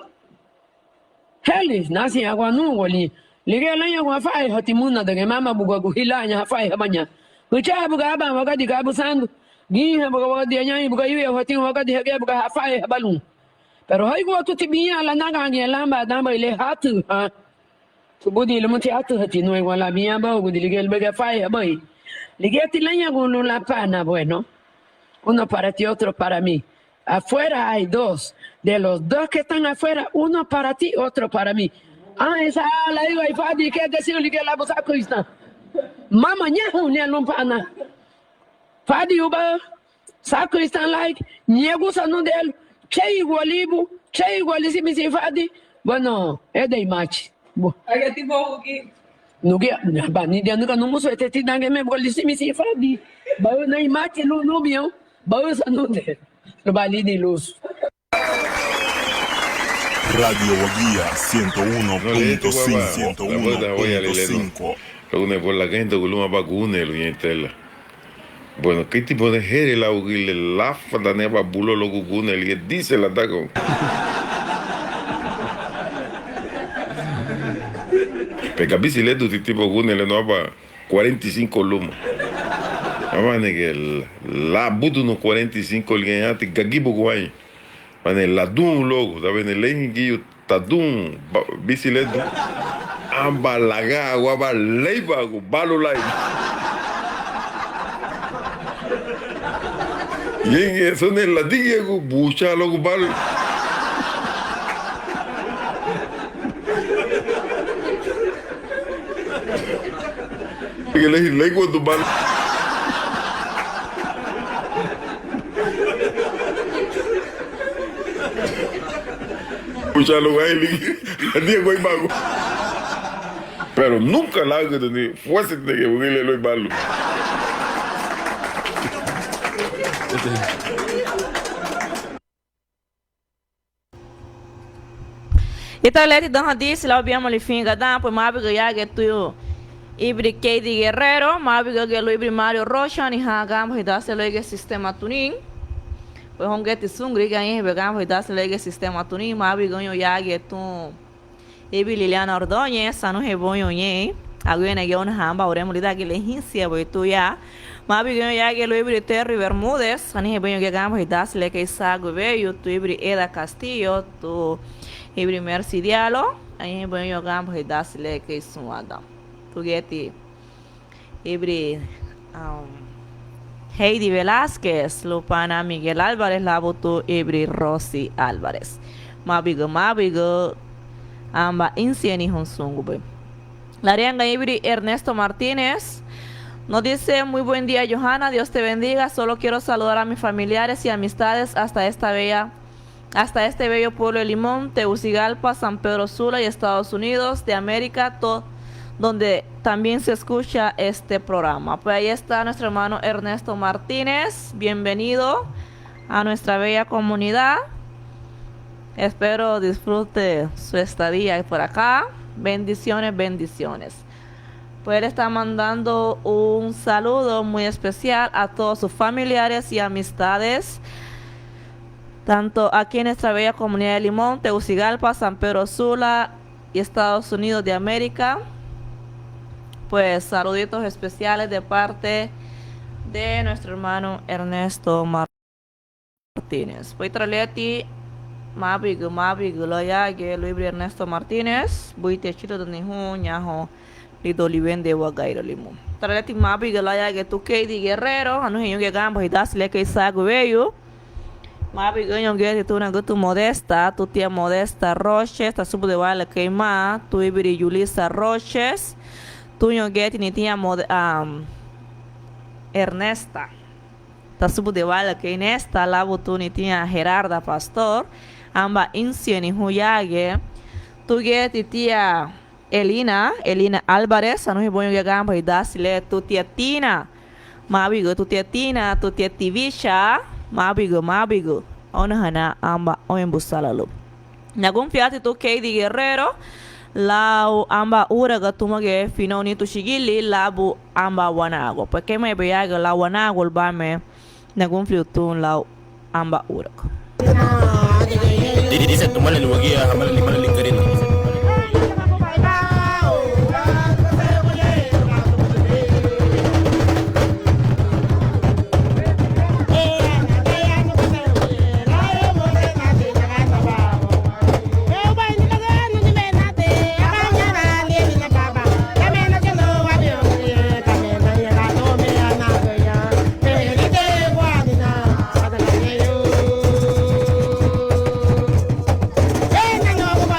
Helis nasi agua nu wali. Lige lanya wa fai hatimuna daga mama buga hilanya fai habanya. Kucha buga aba wakati gabu sandu. Giha buga wadi nyai buga yue hatim wakati hage buga fai habalun. Pero haigo tu tibia la naga ngi lamba damba ile hatu ha. Tubudi ile muti hatu hati no wala mia ba buga lige buga fai habai. Lige tilanya gulu la pana bueno. Uno para ti, otro para mí. Afuera hay dos. De los dos que están afuera, uno para ti, otro para mí. Esa la digo ay fadi que decirle que la bosa crista. Mama nyahu ne lumpana. Fadi uba sacristan like nyegu sanudel chei igualibu, chei igualisi si fadi. Bueno, é de imate. Aí tipo o que Nugi ba ni dia nuka numu so eteti dange me igualisi si fadi. Ba na imate no bião. Ba sanudel. Lo bali di luz. Radio Wagia 101.5. 101.5. Una por la gente que lo vacune lo yentela. Bueno, ¿qué tipo de jere la ugile la fada neva bulo lo gugune le dice la dago? Porque si le tu tipo gune le no va 45 lumo. Amane que la butu no 45 le ati gagibo guay. Mane la dun logo, da bene lengi tadun bisiledo. Amba laga guaba leiba go balo lai. Yenge son el la diego bucha logo balo. Que le lengua do balo. Puxalo ele, Diego y Mago. Pero nunca la hago de fuese de que le lo malo. Italete dan hadis la biamo li finga dan po mabiga yage tuyo ibri Keidi Guerrero mabiga gelo ibri Mario Rocha ni hagam hidase lege sistema tuning po hongeti sungri ganhe begam hidase lege sistema tuning mabiga yo yage tu ibri Liliana Ordonez sanu rebonyo nye agwena ge on hamba oremo lida gele hinsia bo tu ya mabiga yo yage lo ibri Terry Bermúdez sanu rebonyo ge gam hidase lege sago veio tu ibri Eda Castillo tu ibri Mercy Diallo aí banho gambo redasse le que suada tugeti ibri Heidi Velázquez Lupana Miguel Álvarez Laboto ibri Rosy Álvarez mabiga amba insieni honsungu be Larianga ibri Ernesto Martínez Nos dice, muy buen día, Johanna, Dios te bendiga. Solo quiero saludar a mis familiares y amistades hasta este bello pueblo de Limón, Tegucigalpa, San Pedro Sula y Estados Unidos de América, donde también se escucha este programa. Pues ahí está nuestro hermano Ernesto Martínez. Bienvenido a nuestra bella comunidad. Espero disfrute su estadía por acá. Bendiciones, bendiciones. Pues él está mandando un saludo muy especial a todos sus familiares y amistades, tanto aquí en nuestra bella comunidad de Limón, Tegucigalpa, San Pedro Sula y Estados Unidos de América. Pues saluditos especiales de parte de nuestro hermano Ernesto Martínez. Voy a traerle a ti mabigo lo ya que Luis Ernesto Martínez. Voy a te chito de niño Lido Liben de Wagairo Limón. Traerle a ti mabigo lo ya que tú que di guerrero. A nosotros que gambos y das le que sago bello. Mabigo yo que tú una gutu modesta, tu tía Modesta Roches, está supo de vale que más, tu ibiri Yulisa Roches. Tu yo que ni tía Ernesta. Está supo de vale que en esta la tu ni tía Gerarda Pastor. Amba incien y huyage. Tu que tía Elina Álvarez, a nosotros voy a gambos y das le tu tía Tina. Mabigo tu tía Tina, tu tía Tivisha. Mabigo. Ona hana amba oyen busala lo. Nagun fiati tu kei di guerrero. Lau amba uraga tumage fino ni tu shigili labu amba wanago. Pues que me beyaga la wanago el bame. Nagun fiutun lau amba uraga. Dice tumale luwagia hamala limala karina. No,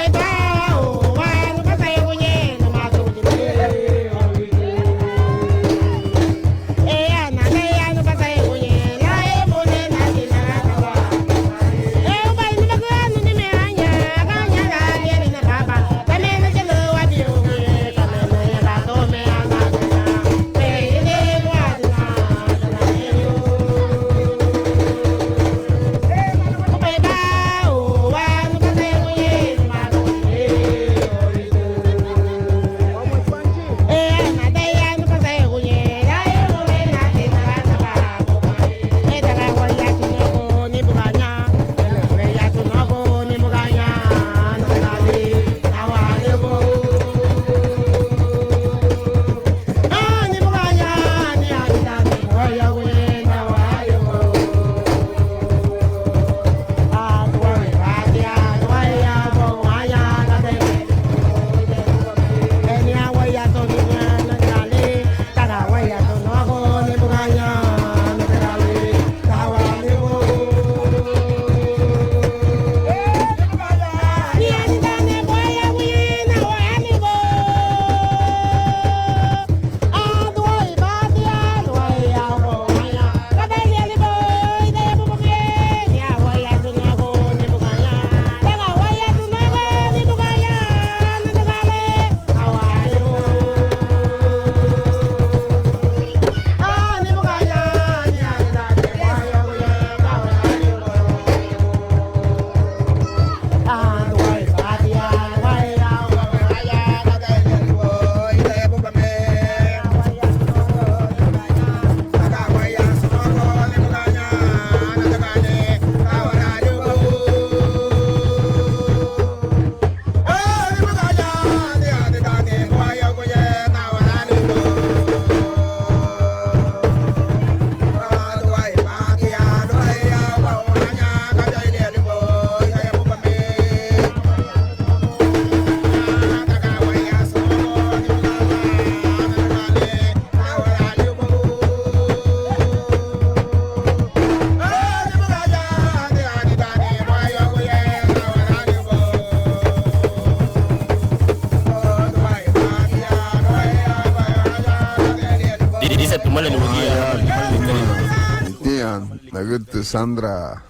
Nagutu Sandra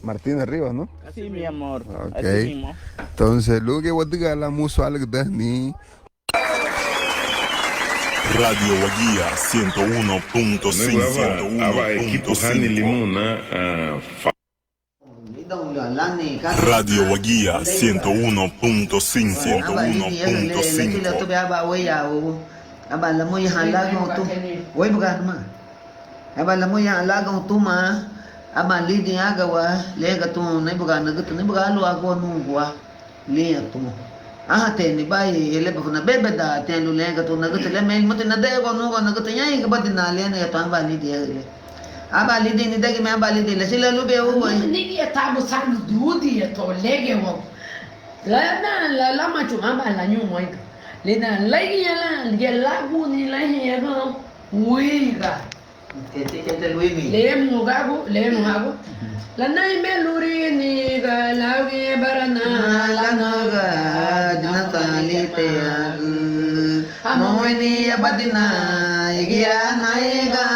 Martínez Rivas, ¿no? Así, mi amor. Ok. Así mismo. Entonces, luego que wadiga la muso algo de ni. Radio Guía 101.5. Aba equipo Hani Limuna. Radio Guía 101.5. 101.5. Aba la muy halago tu. Voy bukan ma. Aba la muy halago tu ma. Aba lidi agawa lega tu nai bukan nagu ni bukan lu agwa nu gua. Lia tu. Ah te ni bai ele pa na bebe da te lu lega tu nagu te le mel mot na de go nu go nagu te nyai ke bad na le na to aba lidi ele. Aba lidi ni de ke me aba lidi le sila lu be o oi. Ni ya tabu sang dudi to lege wo. La ma chu aba la nyu mo. Le na lagi ya la buni la ya go uiga Te luimi le mu gago la nai meluri ni ga la ge barana la naga dinata lite amoi ni abadina igia naiga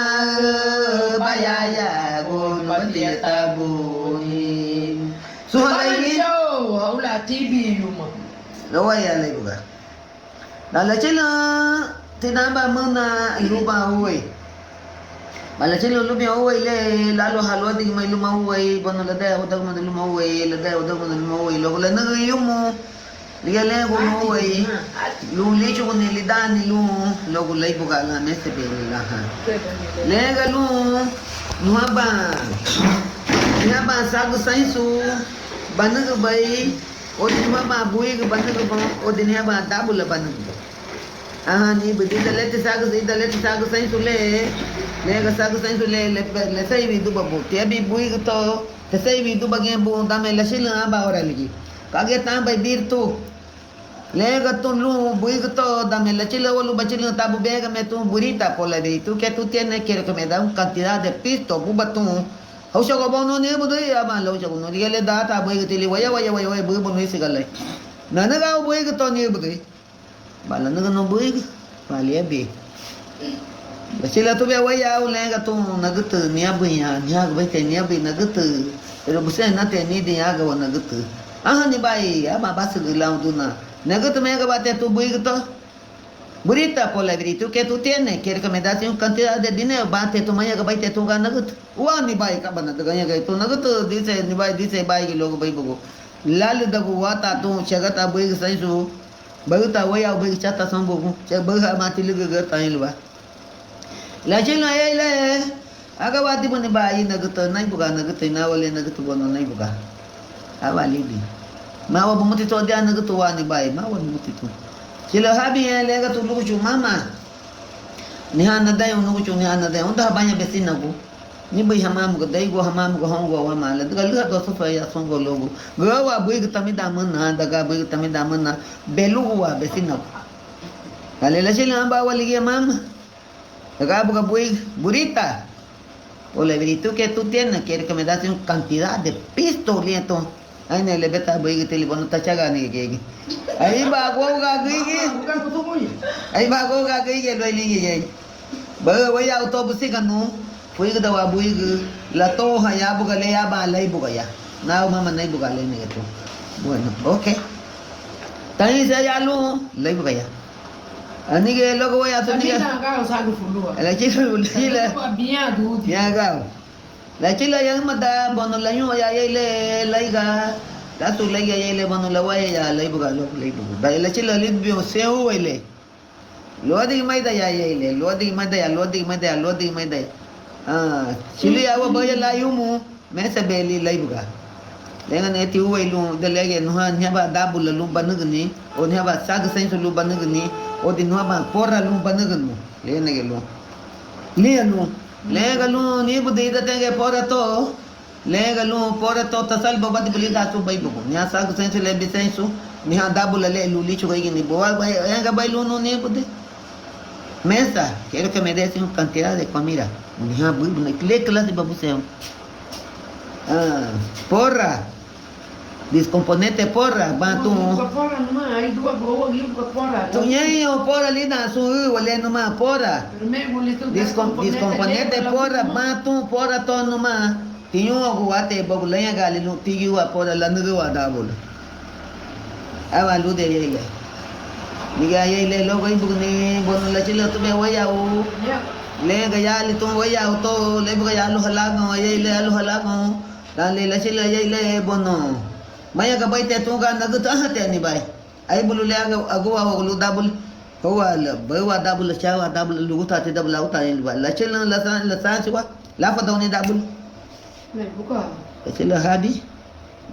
bayaya go badia tabuni suhalai yo aula tibi yuma lo ya le buga Bala chila tinamba muna lupa uwe. Bala chila lupa uwe le lalo halwa di may luma uwe bano lada udag mo luma uwe lada udag mo luma uwe logo la nagayumo liya le ko uwe lu licho ko nilidani lu logo lay buka la mese be la ha. Le galu nuaba sagu sainsu banag bay o di ba buwi ka banag ba o di ba dabula banag ah ni budi dalete sagu sain sule le ga sagu sain sule le sai bi du babu te abi bui to te sai bi du bagen bu da me la shila ba ora ligi kage ta bai bir tu le ga tu lu bui to da me la chila lu ba chila ta bu be ga me tu burita por la de tu que tú tienes quiero que me da una cantidad de pisto bu ba tu hausa ko bono ne bu dai aba lo cha no diga le da ta bui ti li waya bu bu no sigalai na na ga bui to ne bu dai bala naga no buig pali abi basila tu be waya u lenga tu nagut nia buya nia ga te nia bi nagut pero busa na te ni dia ga nagut ah ni bai ama bas gilau duna nagut me ga bate tu buig to burita por la virtud que tú tienes quiere que me das una cantidad de dinero bate tu maya ga bai te tu ga nagut wa ni bai ka bana ga nya ga tu nagut dice ni bai gi logo bai bugo lal da gu wata tu chagata buig sai su baru tahu ya bagi cata sambung saya berhak mati lagi ke tanya luar lajeng ayah le agak wati pun bayi nak kita naik bukan nak kita nawale nak kita bono naik bukan awali di mawa bumuti tu dia nak kita wani bayi mawa bumuti tu sila habi ya le kita lu cuma mama ni hana dai unu cuma ni hana dai undah banyak besin aku ni bai hamam ko dai go hamam go hongo wa mala daga lu do so ya songo logo gawa bai kita mi daman na daga bai kita mi daman na belu wa besina kale la sila amba wali ya mama daga buka bai burita o le veritu que tú tienes quiere que me das una cantidad de pisto lieto ay ne le beta bai que teléfono tachaga ni que ay ba go ga gigi ay ba go ga gigi lo ni ba bai autobus kan no fui ke dawa bui ke la toha ya buka le ya ba lai buka ya na mama nai buka le ni itu bueno okay tani saya lu lai buka ya ani ke logo ya tu ni na ga sa gu fulua la chila bien du ya ga la chila yang mata bono la nyu ya le lai ga ta tu lai ya le bono la wa ya lai buka lo lai buka ba la chila le bio se o le lo di mai da ya le lo di mai da ah chili awa baya layumu mesa beli layuga dengan eti uai lu delege nuha nyaba dabul lu banugni o nyaba sag sain lu banugni o di nuha ba porra lu banugnu le nege lu lega lu ni budi da tenge porra to lega lu porra to tasal babad buli ga tu bai bugo nya sag sain le bi sain su ni ha dabul le lu li chu ga ni bo ba nga bai lu no ni budi mesa quiero que me des una cantidad de comida ni ha bui le clase babu se porra Descomponete porra, ba tu. Porra nomás, hay dos huevos y un porra. Tu ñeño porra lina su wale nomás porra. Pero me molestó. Descomponete porra, ba tu porra to nomás. Tinyo guate bogulanya gali lu tiyu wa porra la nugu wa dabul. Awa lu de yele. Niga yele lo bai bugni bon la chila tu be waya u. Le ga ya li tu waya u to le bu ya lu halago yele lu halago. Dan le la chila yele bono. Maya ka bai te tu ga nagu ta hate ni bai. Ai bulu le aga agwa wa lu dabul. Hawa la bai wa dabul chawa dabul lu ta te dabul au ta ni bai. La chila la sa chwa. La fa dawni dabul. Me buka. La chila hadi.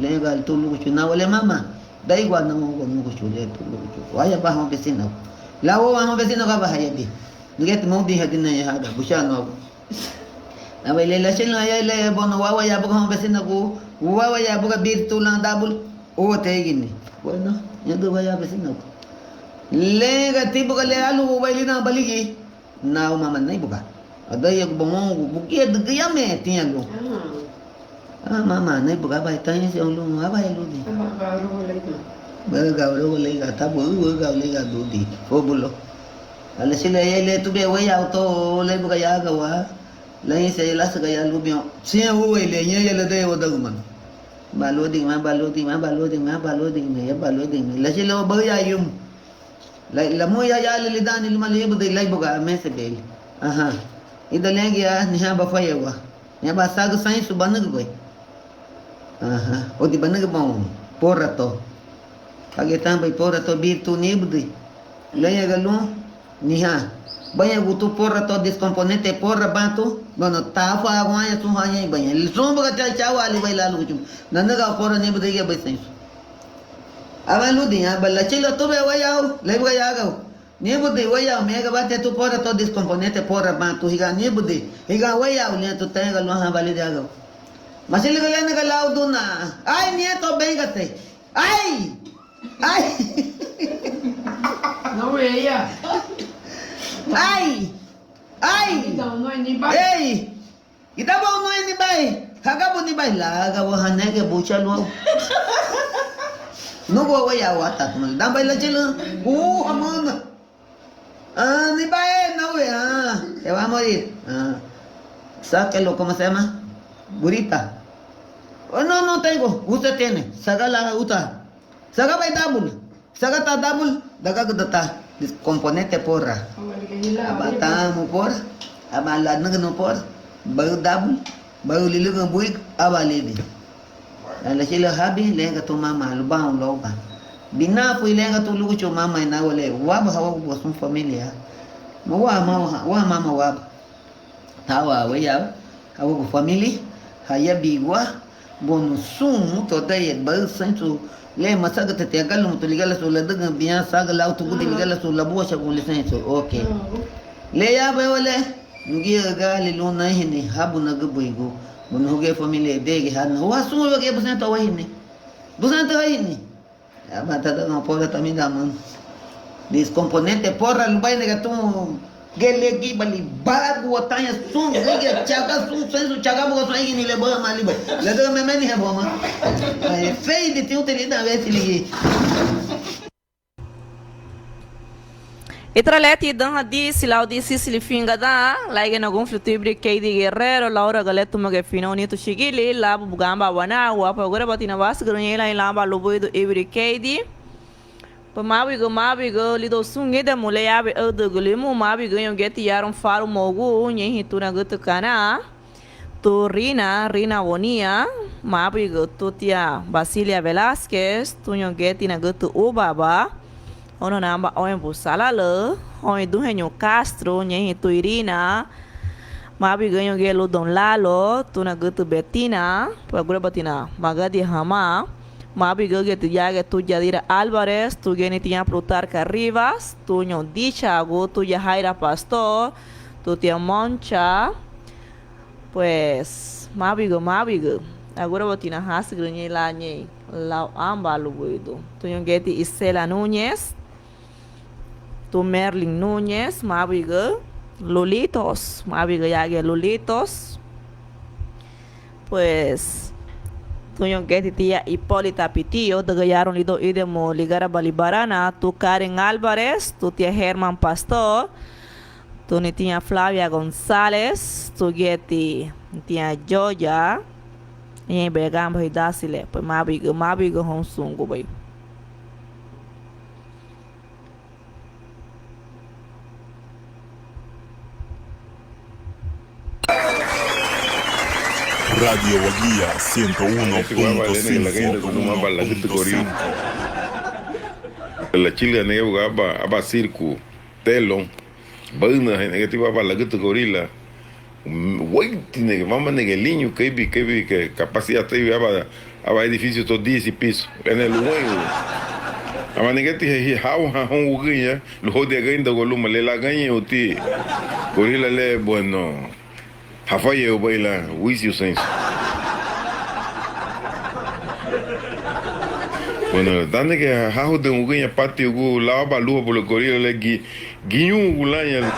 Le ga tu lu chu na wale mama. Dai gua na mo nu chu le tu lu chu. Waya ba ho besino. La wo ho besino ka ba hayadi. Nget mo di hadin na ya hada bushano. Na bai le la chila ya le bono wa ya bu ho besino ko. Wawa ya buka bir tulang dabul o te gini bueno ya do waya besino le ga tibu ka le alu wali na baligi na mama nai buka ada ya bongo buki de yame tian lu mama nai buka bai tanya si lu aba ya lu di ga ro le ga tabu ga le ga do di o bulo ala sila ya le tu be waya to le buka ya ga wa lai se la sa ga ya lu bio si o le nya ya le de o da man baloding ma la sila ba ya yum la mo ya le dan il mali bu de lai buga me se bel aha ida legi ya ni ha ba fa yewa ya ba sa ga sai su banag boy aha o di banag bom porato kage tambay porato bir tu ni budi la ya galu ni ha banyak butuh porra to descomponente porra bantu bueno tafa agua tu hanya banyak lisum baga cawa ali bai lalu cum nanda ga porra ne bude ga bai sai aban lu dia balla chilo to be wayao le baga ya ga ne bude wayao me ga bate tu porra to descomponente porra bantu higa ne bude higa wayao ne to ta ga lo ha bali dia ga masil ga le ne ga lau duna ai ne to bengate ai no veía. Ai! Então, não é nem bai. Ei! Ita ba no ni bai? Haga bo ni bai la ga wa hanage bucha lo. No go wa ya wa ta mal dan bai la chelo. Amana. Ni bai no ve se va a morir. Sáquelo, ¿cómo se llama? Burita. Oh, no tengo. Usted tiene. Saga la uta. Saga bai dabul. Saga ta dabul daga gudata. Componente porra. Abata mo por, abala no por, baru dabul, baru lilu ng buik, abalibi. Ala sila habi, lenga to mama, lubang loba. Bina po lenga to lugo mama na wale, wab hawa ko sum familia. Wa mama wab. Tawa waya, hawa ko family, haya bigwa, bonusum to dayet baru sentu. Le masaga te agalum to ligala so la daga biya saga la to gudi ligala so la bo shagun le sen so okay le ya ba wale ngi ga le lo na hini habu na gbo igo bon hoge family de ge han wa su wa ge busan to wa hini busan to wa hini ya ba ta da po ta mi da man descomponente porra lu bai nega tu gele gi bali bagu tanya sun ge chaga sun sen su chaga bo so ni le ba mali ba le da me ni ha bo ma fei de teu teria da vez ligi Itraleti dan di silau di sisili finga da like na gon flutibri Keidi Guerrero Laura Galeto mage fino nito shigili labu bugamba wana wa pa gora batina was grunhela in lamba loboido every Keidi Mabigo lido sunge da mulher abe do gulimu mabigo yon geti yaron faro mogu nyen hituna gutu kana tu Rina Bonia mabigo tutia Basilia Velasquez tu yon geti na gutu ubaba ono namba oen busalale oen duhenyo Castro nyen hitu Irina mabigo yon gelo Don Lalo tu na gutu Betina pagura batina magadi hama Mabigo tu yaga tu Yadira Álvarez, tu genitia Plutarca Rivas, tu nyon Dichago, tu Yahaira Pastor, tu tia Moncha, pues Mabigo, agora botina has grunye la nye, la amba luguido, tu nyon geti Isela Núñez, tu Merlin Núñez, Mabigo, Lolitos, Mabigo yaga Lolitos, pues tuyo que tía Hipólita Pitillo, de gallaron lido idemo ligara balibarana, tu Karen Álvarez, tu tía Germán Pastor, tu ni tía Flavia González, tu geti tía Joya, y begamba y dasile, pues mabigo honsungu bay. Radio Guía 101.5. La chile nega aba circo telon bana negativa para la que gorila wait nega mama nega linho que capacidad te aba edificio todo 10 pisos en el huevo ama nega te how ugunya lo hode gainda goluma le la ganha oti gorila le bueno Rafael baila Wisio Sense. Bueno, dande que hajo de un guiña patio gu lava luz por el corrido le guiño gulaña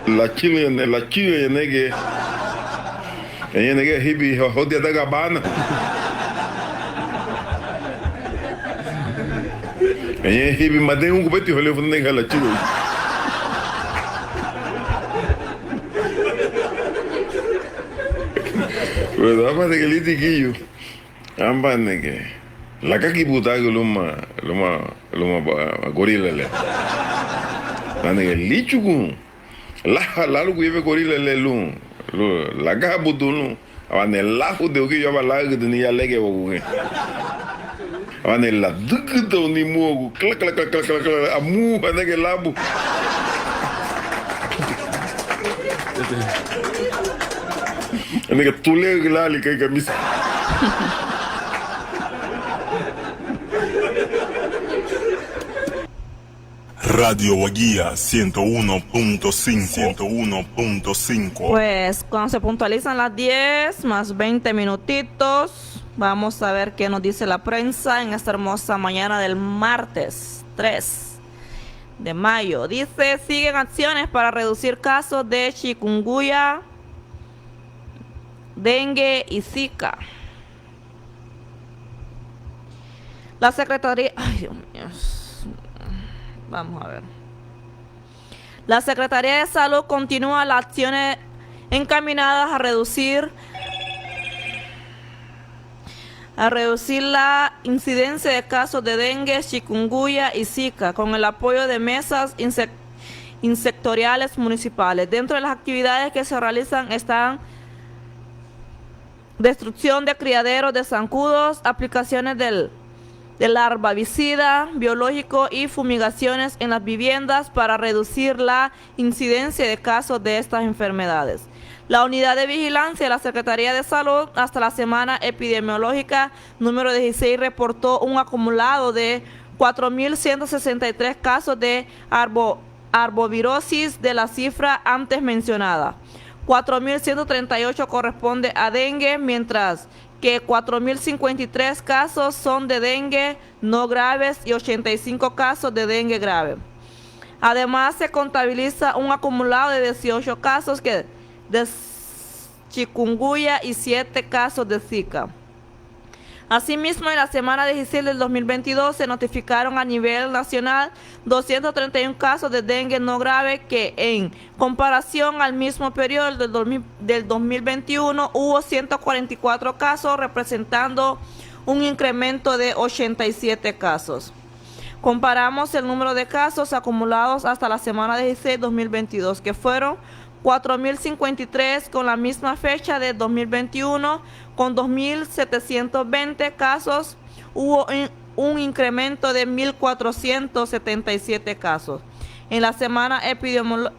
la chile negue ella negue hibi jodia da gabana ella hibi made un cubeti jole fue nega la chile pero apa de que litiquillo amba nege la kaki puta que luma gorila le la nege lichugu la lu que gorila le la caja putuno abane la de que yo abala que tenía lege bogue abane la dukto ni mogu clac amu nege labu nege tule glali que camisa Radio Guía 101.5. Pues cuando se puntualizan las 10 más 20 minutitos, vamos a ver qué nos dice la prensa en esta hermosa mañana del martes 3 de mayo. Dice, siguen acciones para reducir casos de chikungunya, dengue y Zika. La Secretaría... Ay, Dios mío. Vamos a ver. La Secretaría de Salud continúa las acciones encaminadas a reducir la incidencia de casos de dengue, chikungunya y Zika con el apoyo de mesas insectoriales municipales. Dentro de las actividades que se realizan están destrucción de criaderos de zancudos, aplicaciones del larvicida biológico y fumigaciones en las viviendas para reducir la incidencia de casos de estas enfermedades. La unidad de vigilancia de la Secretaría de Salud hasta la semana epidemiológica número 16 reportó un acumulado de 4.163 casos de arbovirosis de la cifra antes mencionada. 4.138 corresponde a dengue, mientras que 4.053 casos son de dengue no graves y 85 casos de dengue grave. Además, se contabiliza un acumulado de 18 casos de chikungunya y 7 casos de Zika. Asimismo, en la semana 16 del 2022 se notificaron a nivel nacional 231 casos de dengue no grave, que en comparación al mismo periodo del 2021 hubo 144 casos, representando un incremento de 87 casos. Comparamos el número de casos acumulados hasta la semana 16 del 2022, que fueron 4.053 con la misma fecha de 2021, con 2.720 casos, hubo un incremento de 1.477 casos. En la semana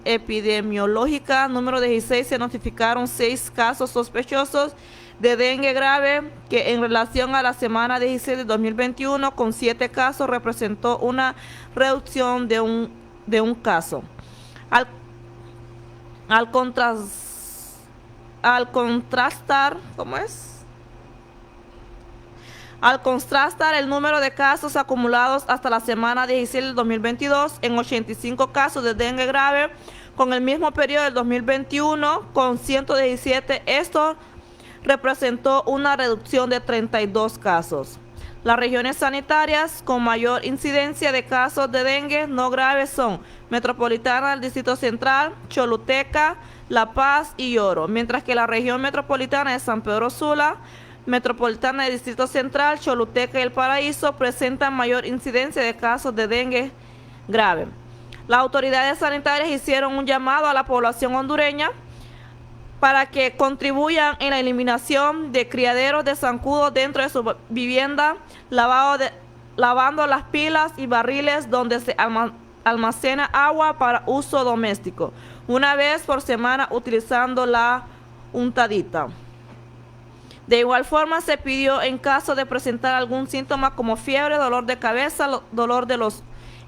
epidemiológica número 16 se notificaron 6 casos sospechosos de dengue grave, que en relación a la semana 16 de 2021, con 7 casos, representó una reducción de un caso. Al contrastar el número de casos acumulados hasta la semana 16 del 2022 en 85 casos de dengue grave con el mismo periodo del 2021 con 117, esto representó una reducción de 32 casos. Las regiones sanitarias con mayor incidencia de casos de dengue no graves son Metropolitana del Distrito Central, Choluteca, La Paz y Oro, mientras que la región metropolitana de San Pedro Sula, Metropolitana del Distrito Central, Choluteca y El Paraíso presentan mayor incidencia de casos de dengue grave. Las autoridades sanitarias hicieron un llamado a la población hondureña para que contribuyan en la eliminación de criaderos de zancudos dentro de su vivienda, lavando las pilas y barriles donde se almacena agua para uso doméstico, una vez por semana utilizando la untadita. De igual forma se pidió en caso de presentar algún síntoma como fiebre, dolor de cabeza, dolor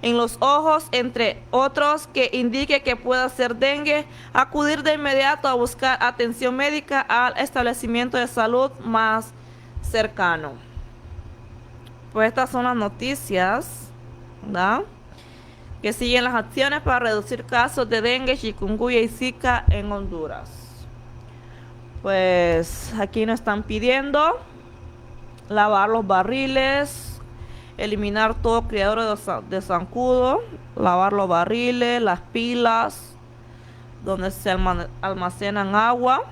en los ojos, entre otros, que indique que pueda ser dengue, acudir de inmediato a buscar atención médica al establecimiento de salud más cercano. Pues estas son las noticias, ¿verdad?, que siguen las acciones para reducir casos de dengue, chikungunya y zika en Honduras. Pues aquí nos están pidiendo lavar los barriles, eliminar todo criadero de zancudo, lavar los barriles, las pilas donde se almacenan agua.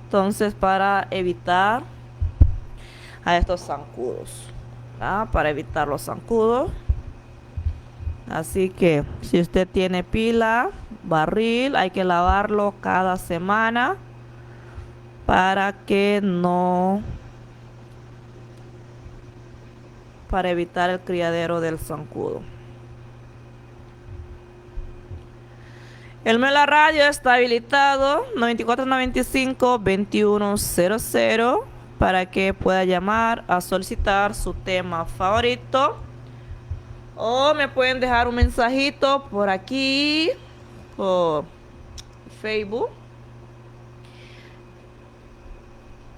Entonces, para evitar a estos zancudos, ¿verdad?, para evitar los zancudos. Así que si usted tiene pila, barril, hay que lavarlo cada semana para evitar el criadero del zancudo. El Mela Radio está habilitado 9495-2100 para que pueda llamar a solicitar su tema favorito, o me pueden dejar un mensajito por aquí, por Facebook.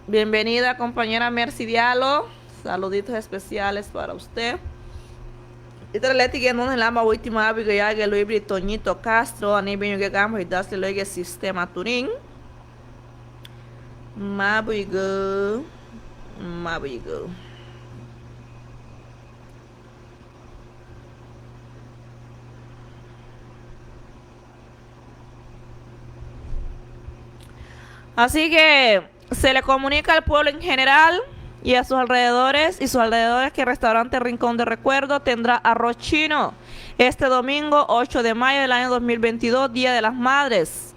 Bienvenida, compañera Mercy Diallo. Saluditos especiales para usted. Ita leti que non lama última abiga ya que lo ibri Toñito Castro ani benyo que gamo das lo que sistema Turing. Mabuigo. Así que se le comunica al pueblo en general y a sus alrededores que el restaurante Rincón de Recuerdo tendrá arroz chino este domingo 8 de mayo del año 2022, Día de las Madres.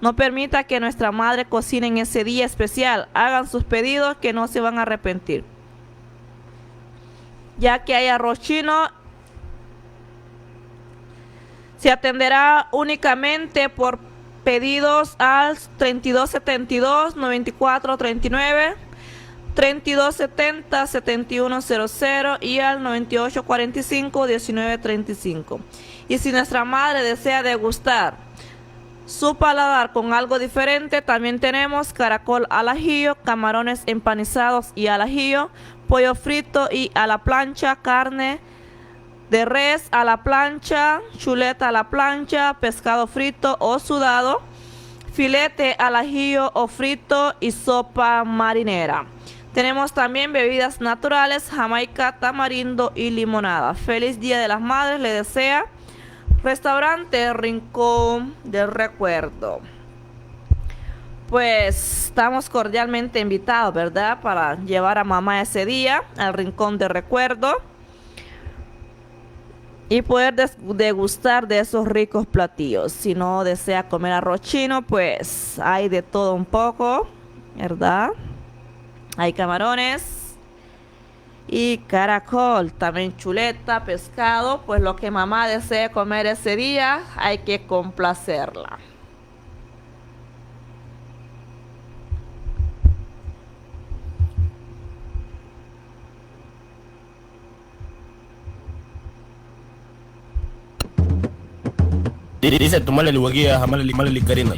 No permita que nuestra madre cocine en ese día especial. Hagan sus pedidos que no se van a arrepentir. Ya que hay arroz chino, se atenderá únicamente por pedidos al 3272-9439, 3270-7100 y al 9845-1935. Y si nuestra madre desea degustar su paladar con algo diferente, también tenemos caracol al ajillo, camarones empanizados y al ajillo, pollo frito y a la plancha, carne de res a la plancha, chuleta a la plancha, pescado frito o sudado, filete al ajillo o frito y sopa marinera. Tenemos también bebidas naturales, jamaica, tamarindo y limonada. Feliz Día de las Madres le desea Restaurante Rincón del Recuerdo. Pues estamos cordialmente invitados, ¿verdad?, para llevar a mamá ese día al Rincón del Recuerdo y poder degustar de esos ricos platillos. Si no desea comer arroz chino, pues hay de todo un poco, ¿verdad? Hay camarones y caracol, también chuleta, pescado. Pues lo que mamá desee comer ese día, hay que complacerla. Dice tomarle el hueguía, jamarle el carina.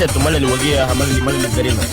Dice tomarle el guía jamás le queremos.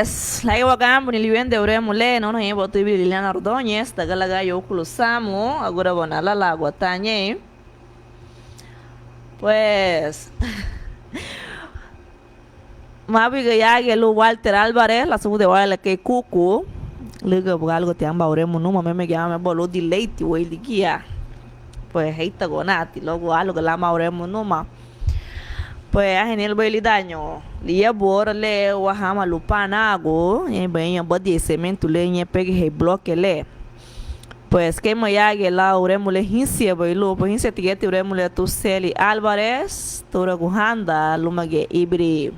Pues, lagi wakambo niliwende uremo le no na yebo tibi Liliana Ordóñez tagalaga yo kulusamo agora bonala la guatanye. Pues Mabiga yage lo Walter Álvarez la subu de wala que Cucu Liga algo te amba oremo numa meme que me bolo de leite o ele guia. Pues heita gonati logo algo que la ma oremo numa. Pues a gente ele daño. Lia bora le o hama lupana ago, e bem a body cemento le e pegue he bloque le. Pues que moyage la oremo le hinsia boilo, pues hinsia tigete oremo le tu Celi Alvarez, tora guhanda lumage ibri.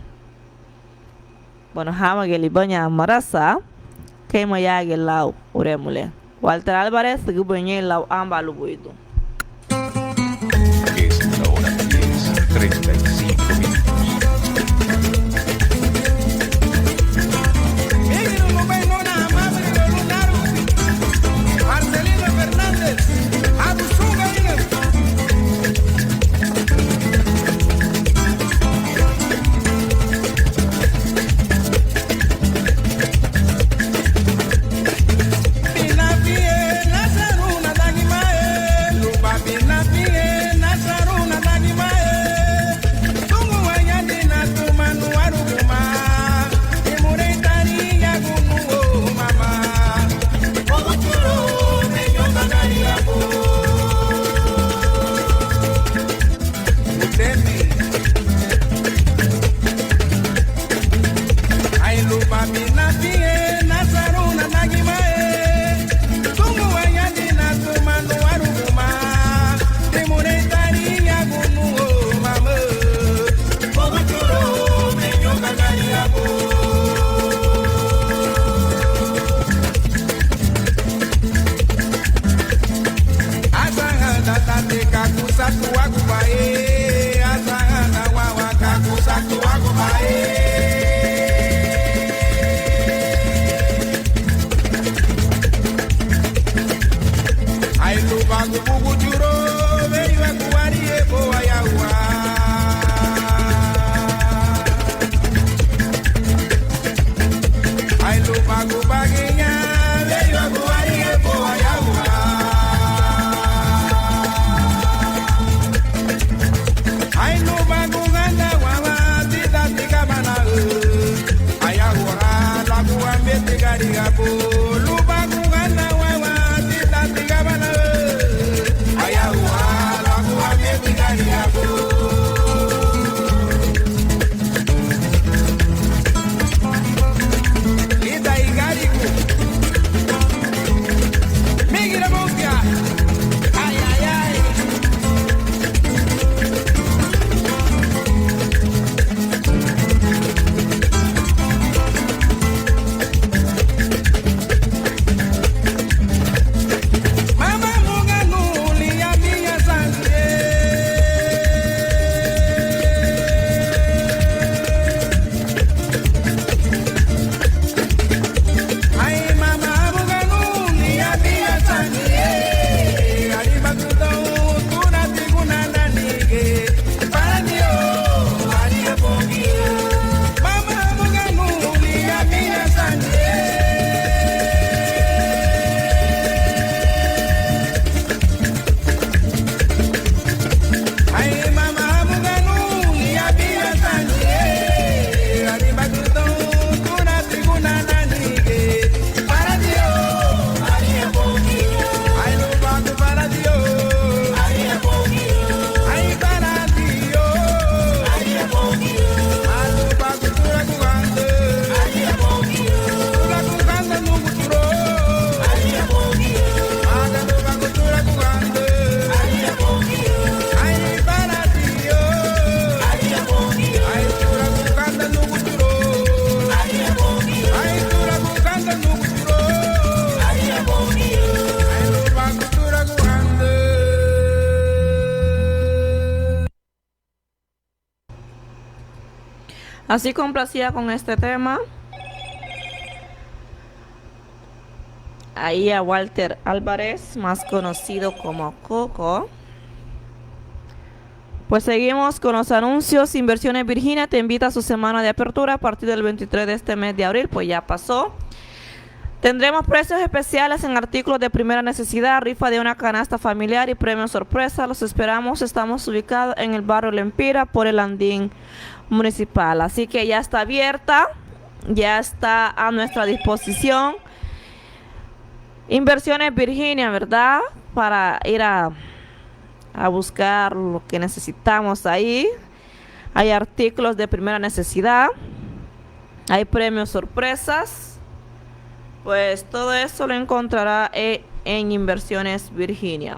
Bueno, hama que libanya marasa. Que moyage la oremo le. Walter Alvarez que bonye la amba lubuido. Es la hora 10:35 minutos. Marcelino Fernández, Abusunga, Así complacida con este tema. Ahí a Walter Álvarez, más conocido como Coco. Pues seguimos con los anuncios. Inversiones Virginia te invita a su semana de apertura a partir del 23 de este mes de abril, pues ya pasó. Tendremos precios especiales en artículos de primera necesidad, rifa de una canasta familiar y premio sorpresa. Los esperamos. Estamos ubicados en el barrio Lempira por el Andín Municipal. Así que ya está abierta, ya está a nuestra disposición Inversiones Virginia, ¿verdad? Para ir a buscar lo que necesitamos ahí. Hay artículos de primera necesidad. Hay premios sorpresas. Pues todo eso lo encontrará en Inversiones Virginia.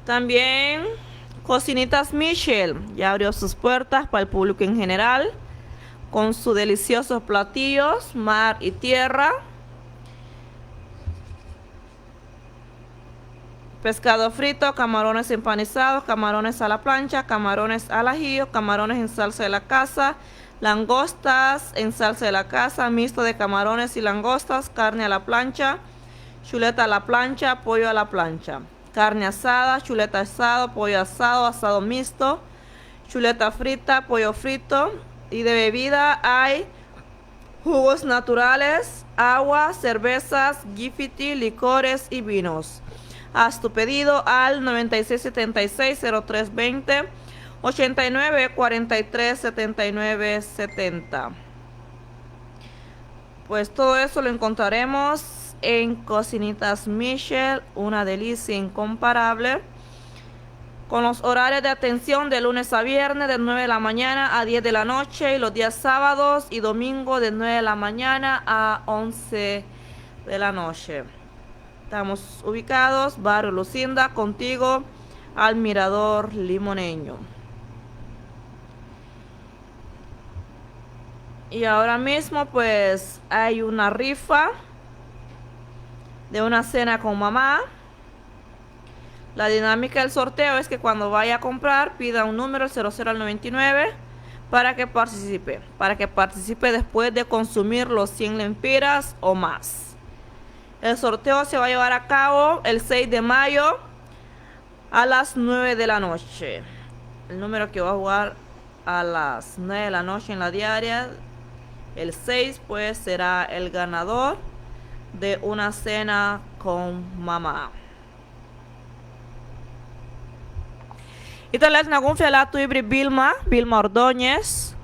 También Cocinitas Michel ya abrió sus puertas para el público en general con sus deliciosos platillos, mar y tierra. Pescado frito, camarones empanizados, camarones a la plancha, camarones al ajillo, camarones en salsa de la casa, langostas en salsa de la casa, mixto de camarones y langostas, carne a la plancha, chuleta a la plancha, pollo a la plancha. Carne asada, chuleta asado, pollo asado, asado mixto, chuleta frita, pollo frito. Y de bebida hay jugos naturales, agua, cervezas, gifiti, licores y vinos. Haz tu pedido al 9676-0320, 8943-7970. Pues todo eso lo encontraremos en Cocinitas Michel, una delicia incomparable, con los horarios de atención de lunes a viernes de 9 de la mañana a 10 de la noche y los días sábados y domingo de 9 de la mañana a 11 de la noche. Estamos ubicados, Barrio Lucinda, contigo al Mirador Limoneño. Y ahora mismo pues hay una rifa de una cena con mamá. La dinámica del sorteo es que cuando vaya a comprar pida un número 00 al 99 para que participe. Para que participe después de consumir los 100 lempiras o más. El sorteo se va a llevar a cabo el 6 de mayo a las 9 de la noche. El número que va a jugar a las 9 de la noche en la diaria, el 6, pues será el ganador de una cena con mamá. Y tal vez algún fialato ibri Vilma Ordóñez,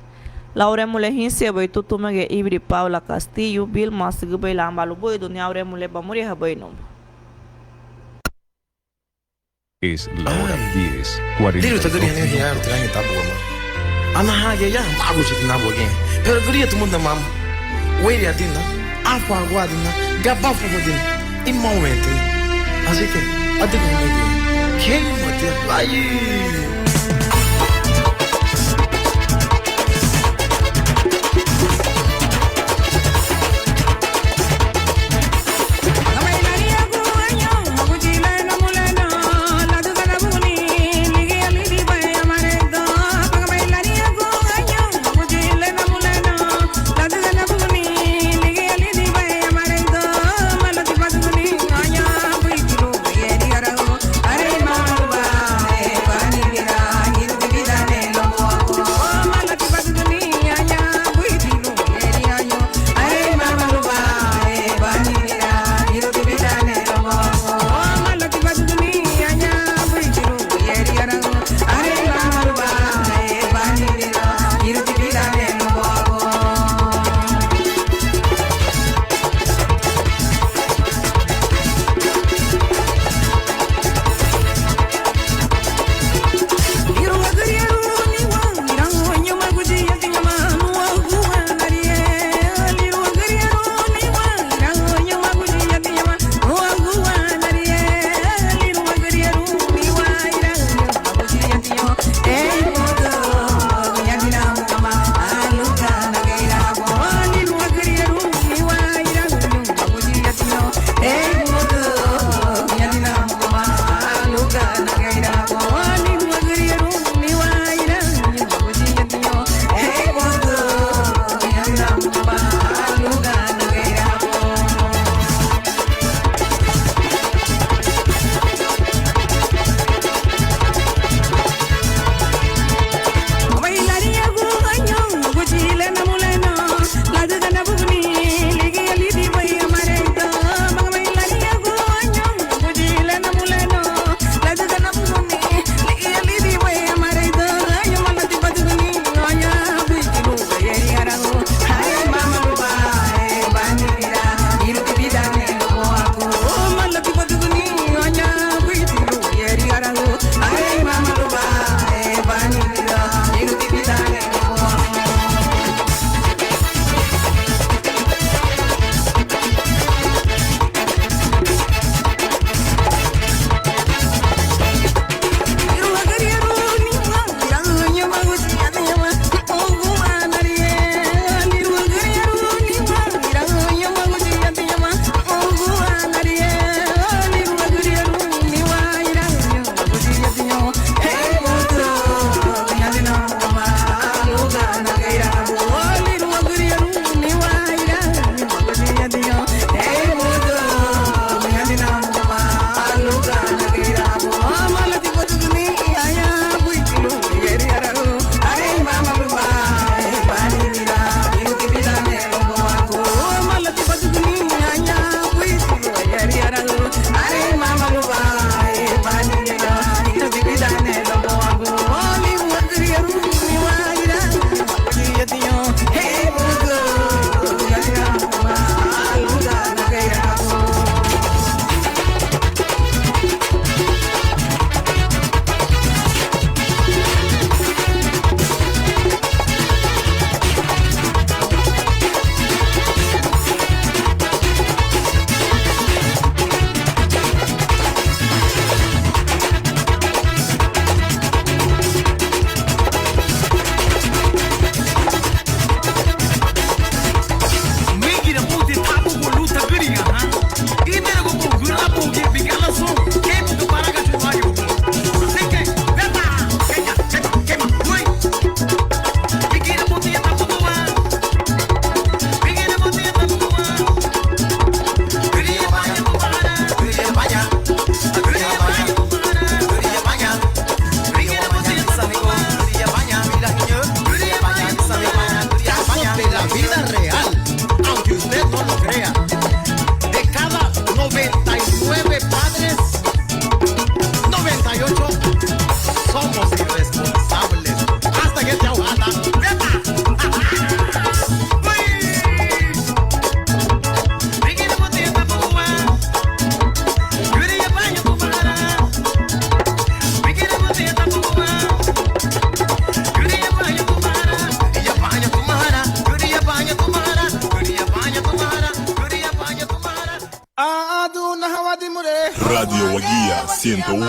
Laure Mulejincia, voy tu me ibri Paula Castillo, Vilma Sigubay Lambalu Boy, donde Aure Mule Bamuri Haboy no. Es la hora 10:40. Ana haja ya mago shi na bogen pero guriya tumun da mam wait ya dinna afa gwa dinna gaba fu din imma wete así que adiga me ke mo te ayi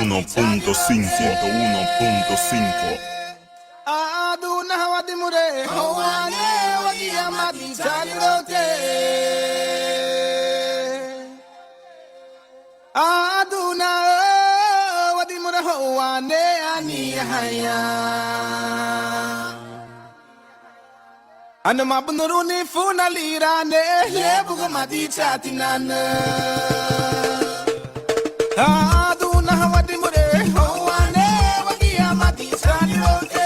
101.5. Aduna wadi mure hawane wadi amadi salirote. Aduna wadi mure hawane ani haya. Anu mabnuruni funa lirane lebuga madi chatinane. Aduna wadi mure hawane wadi amadi salirote.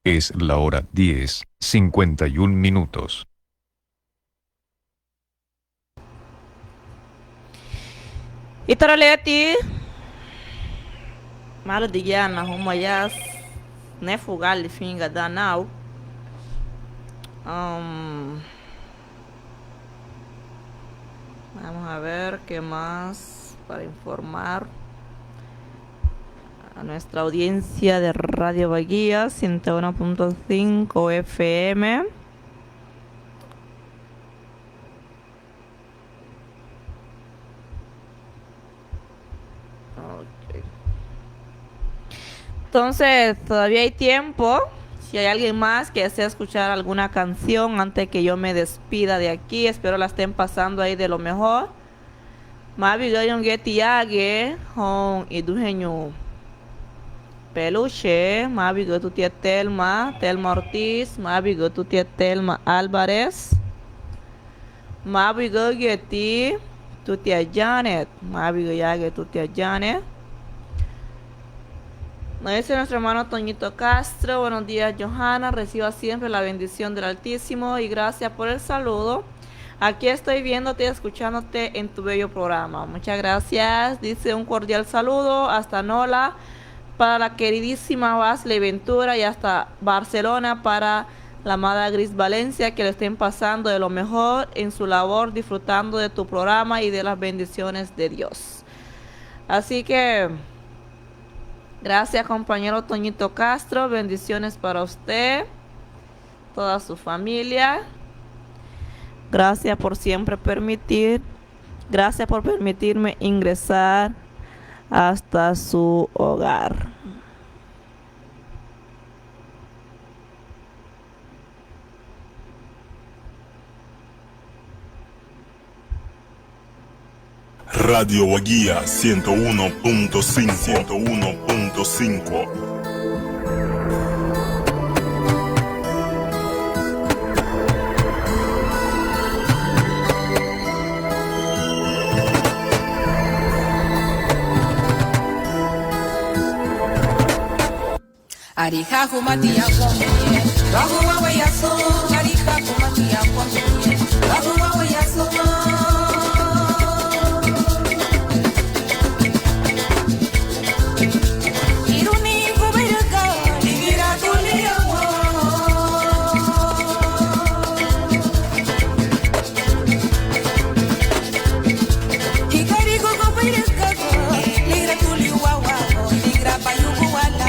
Es la hora 10:51. Itaraleti Malo digiana humayas nefugal finga danau. Vamos a ver qué más para informar a nuestra audiencia de Radio Bahía 101.5 FM. Okay. Entonces, todavía hay tiempo. Si hay alguien más que desea escuchar alguna canción antes que yo me despida de aquí, espero la estén pasando ahí de lo mejor. Mavi gayon getiage hon iduhenyo Peluche, Mavi tu tia Telma Ortiz, Mavi tu tia Telma Álvarez, Mavi geti tu tia Janet, Mavi yage tu tia Janet. Nos dice nuestro hermano Toñito Castro, buenos días Johanna, reciba siempre la bendición del Altísimo y gracias por el saludo. Aquí estoy viéndote y escuchándote en tu bello programa. Muchas gracias. Dice un cordial saludo hasta Nola para la queridísima Wesley Ventura y hasta Barcelona para la amada Gris Valencia, que le estén pasando de lo mejor en su labor, disfrutando de tu programa y de las bendiciones de Dios. Así que gracias compañero Toñito Castro, bendiciones para usted, toda su familia. Gracias por siempre gracias por permitirme ingresar hasta su hogar. Radio Guía 101.5. Ariha humatia kwamye Rahu wawe yaso Ariha humatia kwamye Rahu wawe yaso Iruni kuberga Igira tulia Hikari kuberga Igira tulia Igira bayugu wala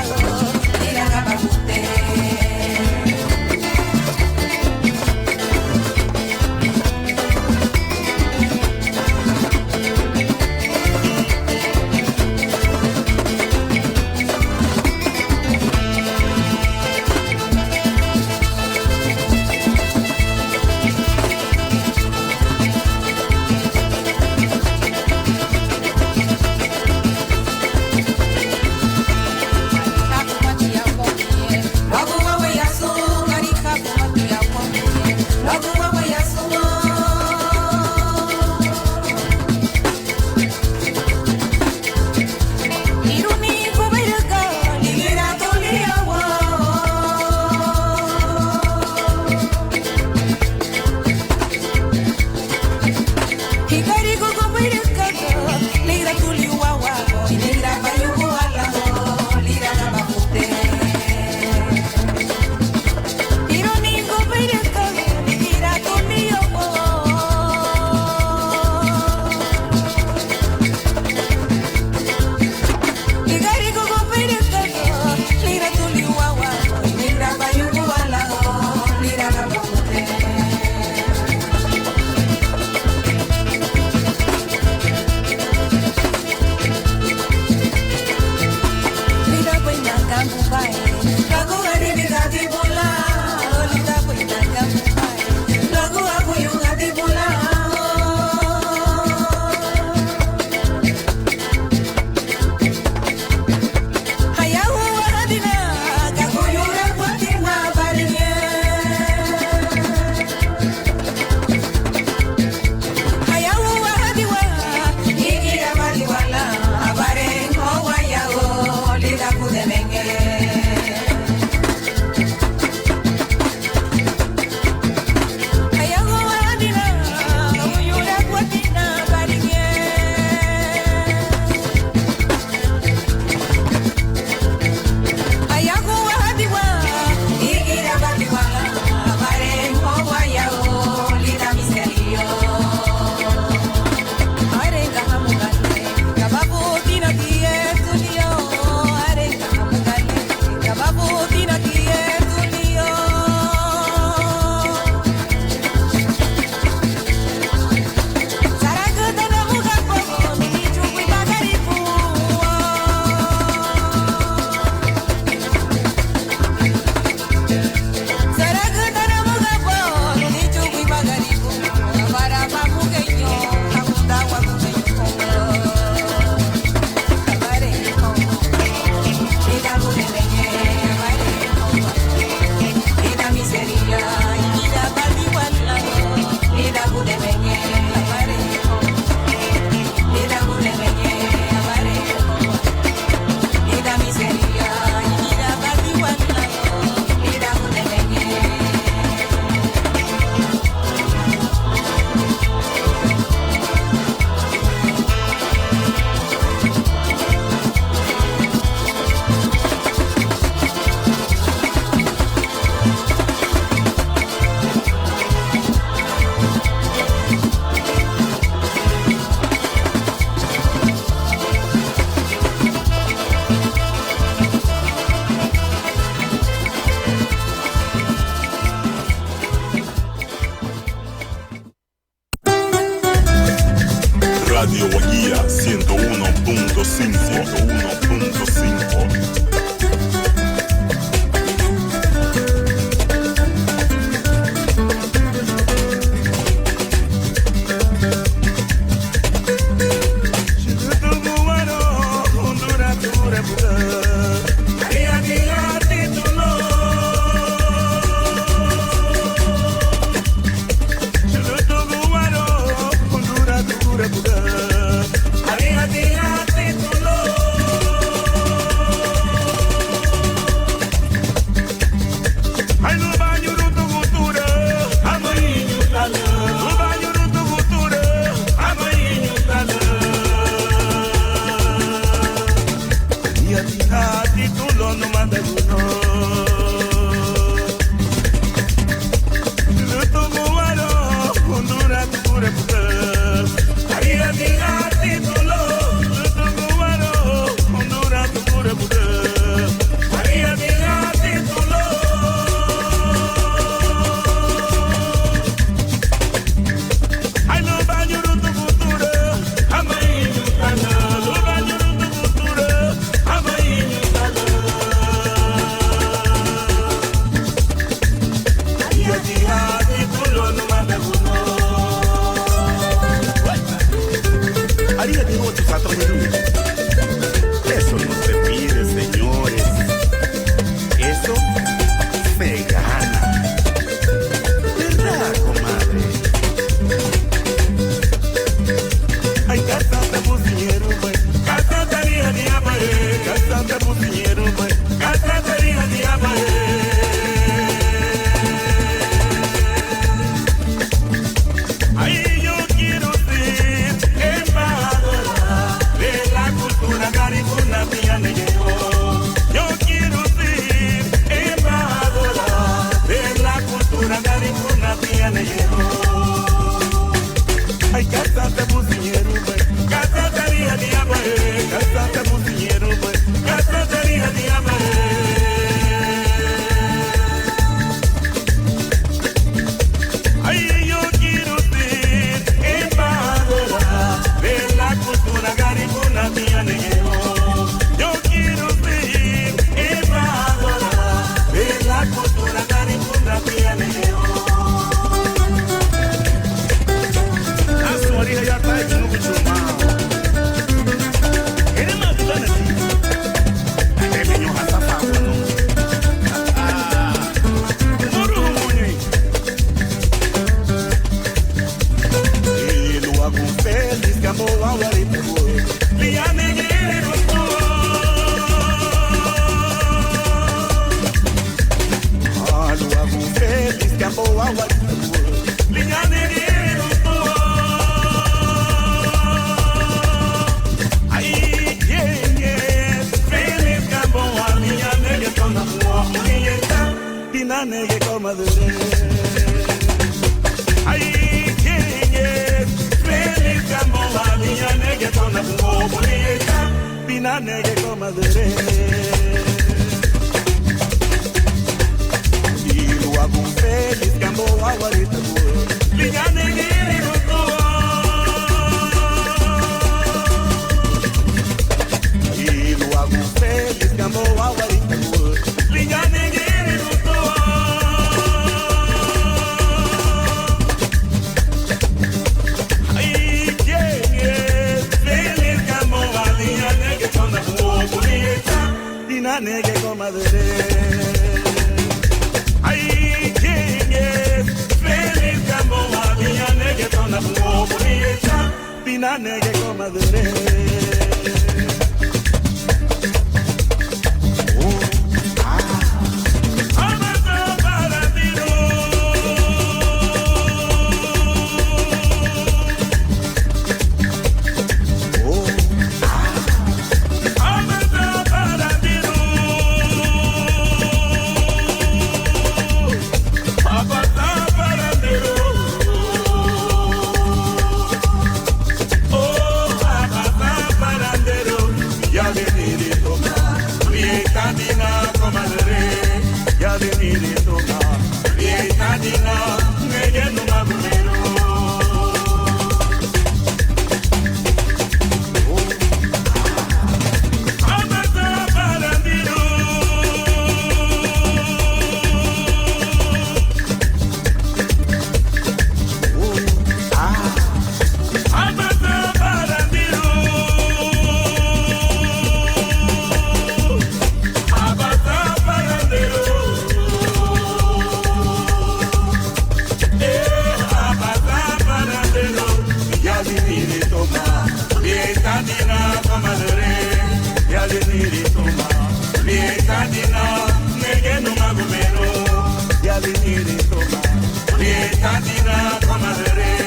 Lietadina, comadre.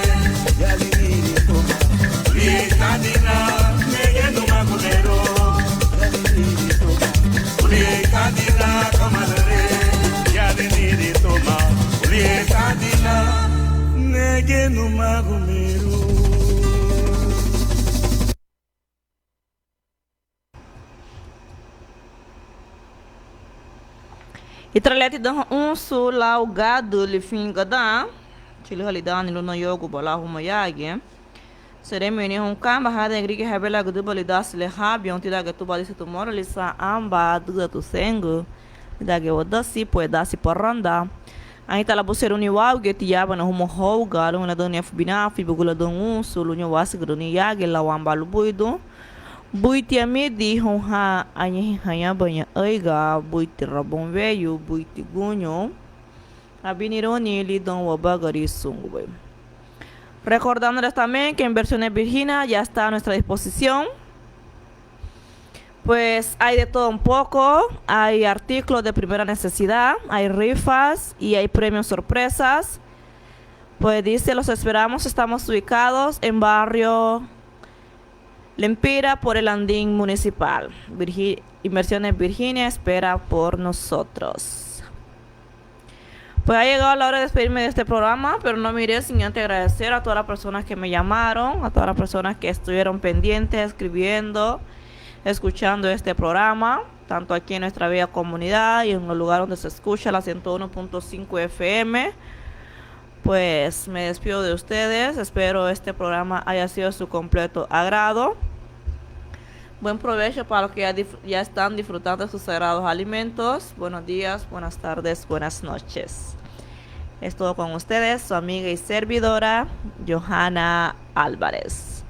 Lietadina, negendo maculero. Lietadina, comadre. Ya de niri toma. Lietadina, negendo maculero. E tralete dan unsu lau gado li finga dan. Chili halidan lo no yogo bala huma yage. Seremoni hon kamba hada ngri ke habela gudu bali das le habi on tida gatu bali se tumora li sa amba duga tu sengo. Tida ge odasi po edasi poranda. Aí tá lá você uni wau ge tiaba na huma hoga lo na dan fbina fi bugula dan unsu lo nyo wasi gruni yage la wamba lu buido. Buiti amedi hon ha anyi hanya banha aiga buiti rabon veio buiti gunho abinironi lidon wabagari sungwe. Recordándoles también que Inversiones Virginia ya está a nuestra disposición. Pues hay de todo un poco, hay artículos de primera necesidad, hay rifas y hay premios sorpresas. Pues dice, los esperamos, estamos ubicados en barrio Lempira por el Andín Municipal. Inversiones Virginia espera por nosotros. Pues ha llegado la hora de despedirme de este programa, pero no me iré sin antes agradecer a todas las personas que me llamaron, a todas las personas que estuvieron pendientes, escribiendo, escuchando este programa, tanto aquí en nuestra bella comunidad y en el lugar donde se escucha la 101.5 FM. Pues me despido de ustedes, espero este programa haya sido de su completo agrado. Buen provecho para los que ya están disfrutando de sus sagrados alimentos. Buenos días, buenas tardes, buenas noches. Es todo con ustedes, su amiga y servidora, Johanna Álvarez.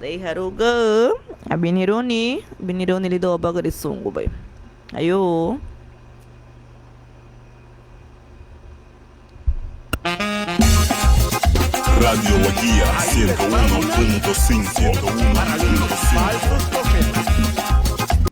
De Iharuga, a Biniruni lido bagarisungu. Ayo. Radio Guía 101.5.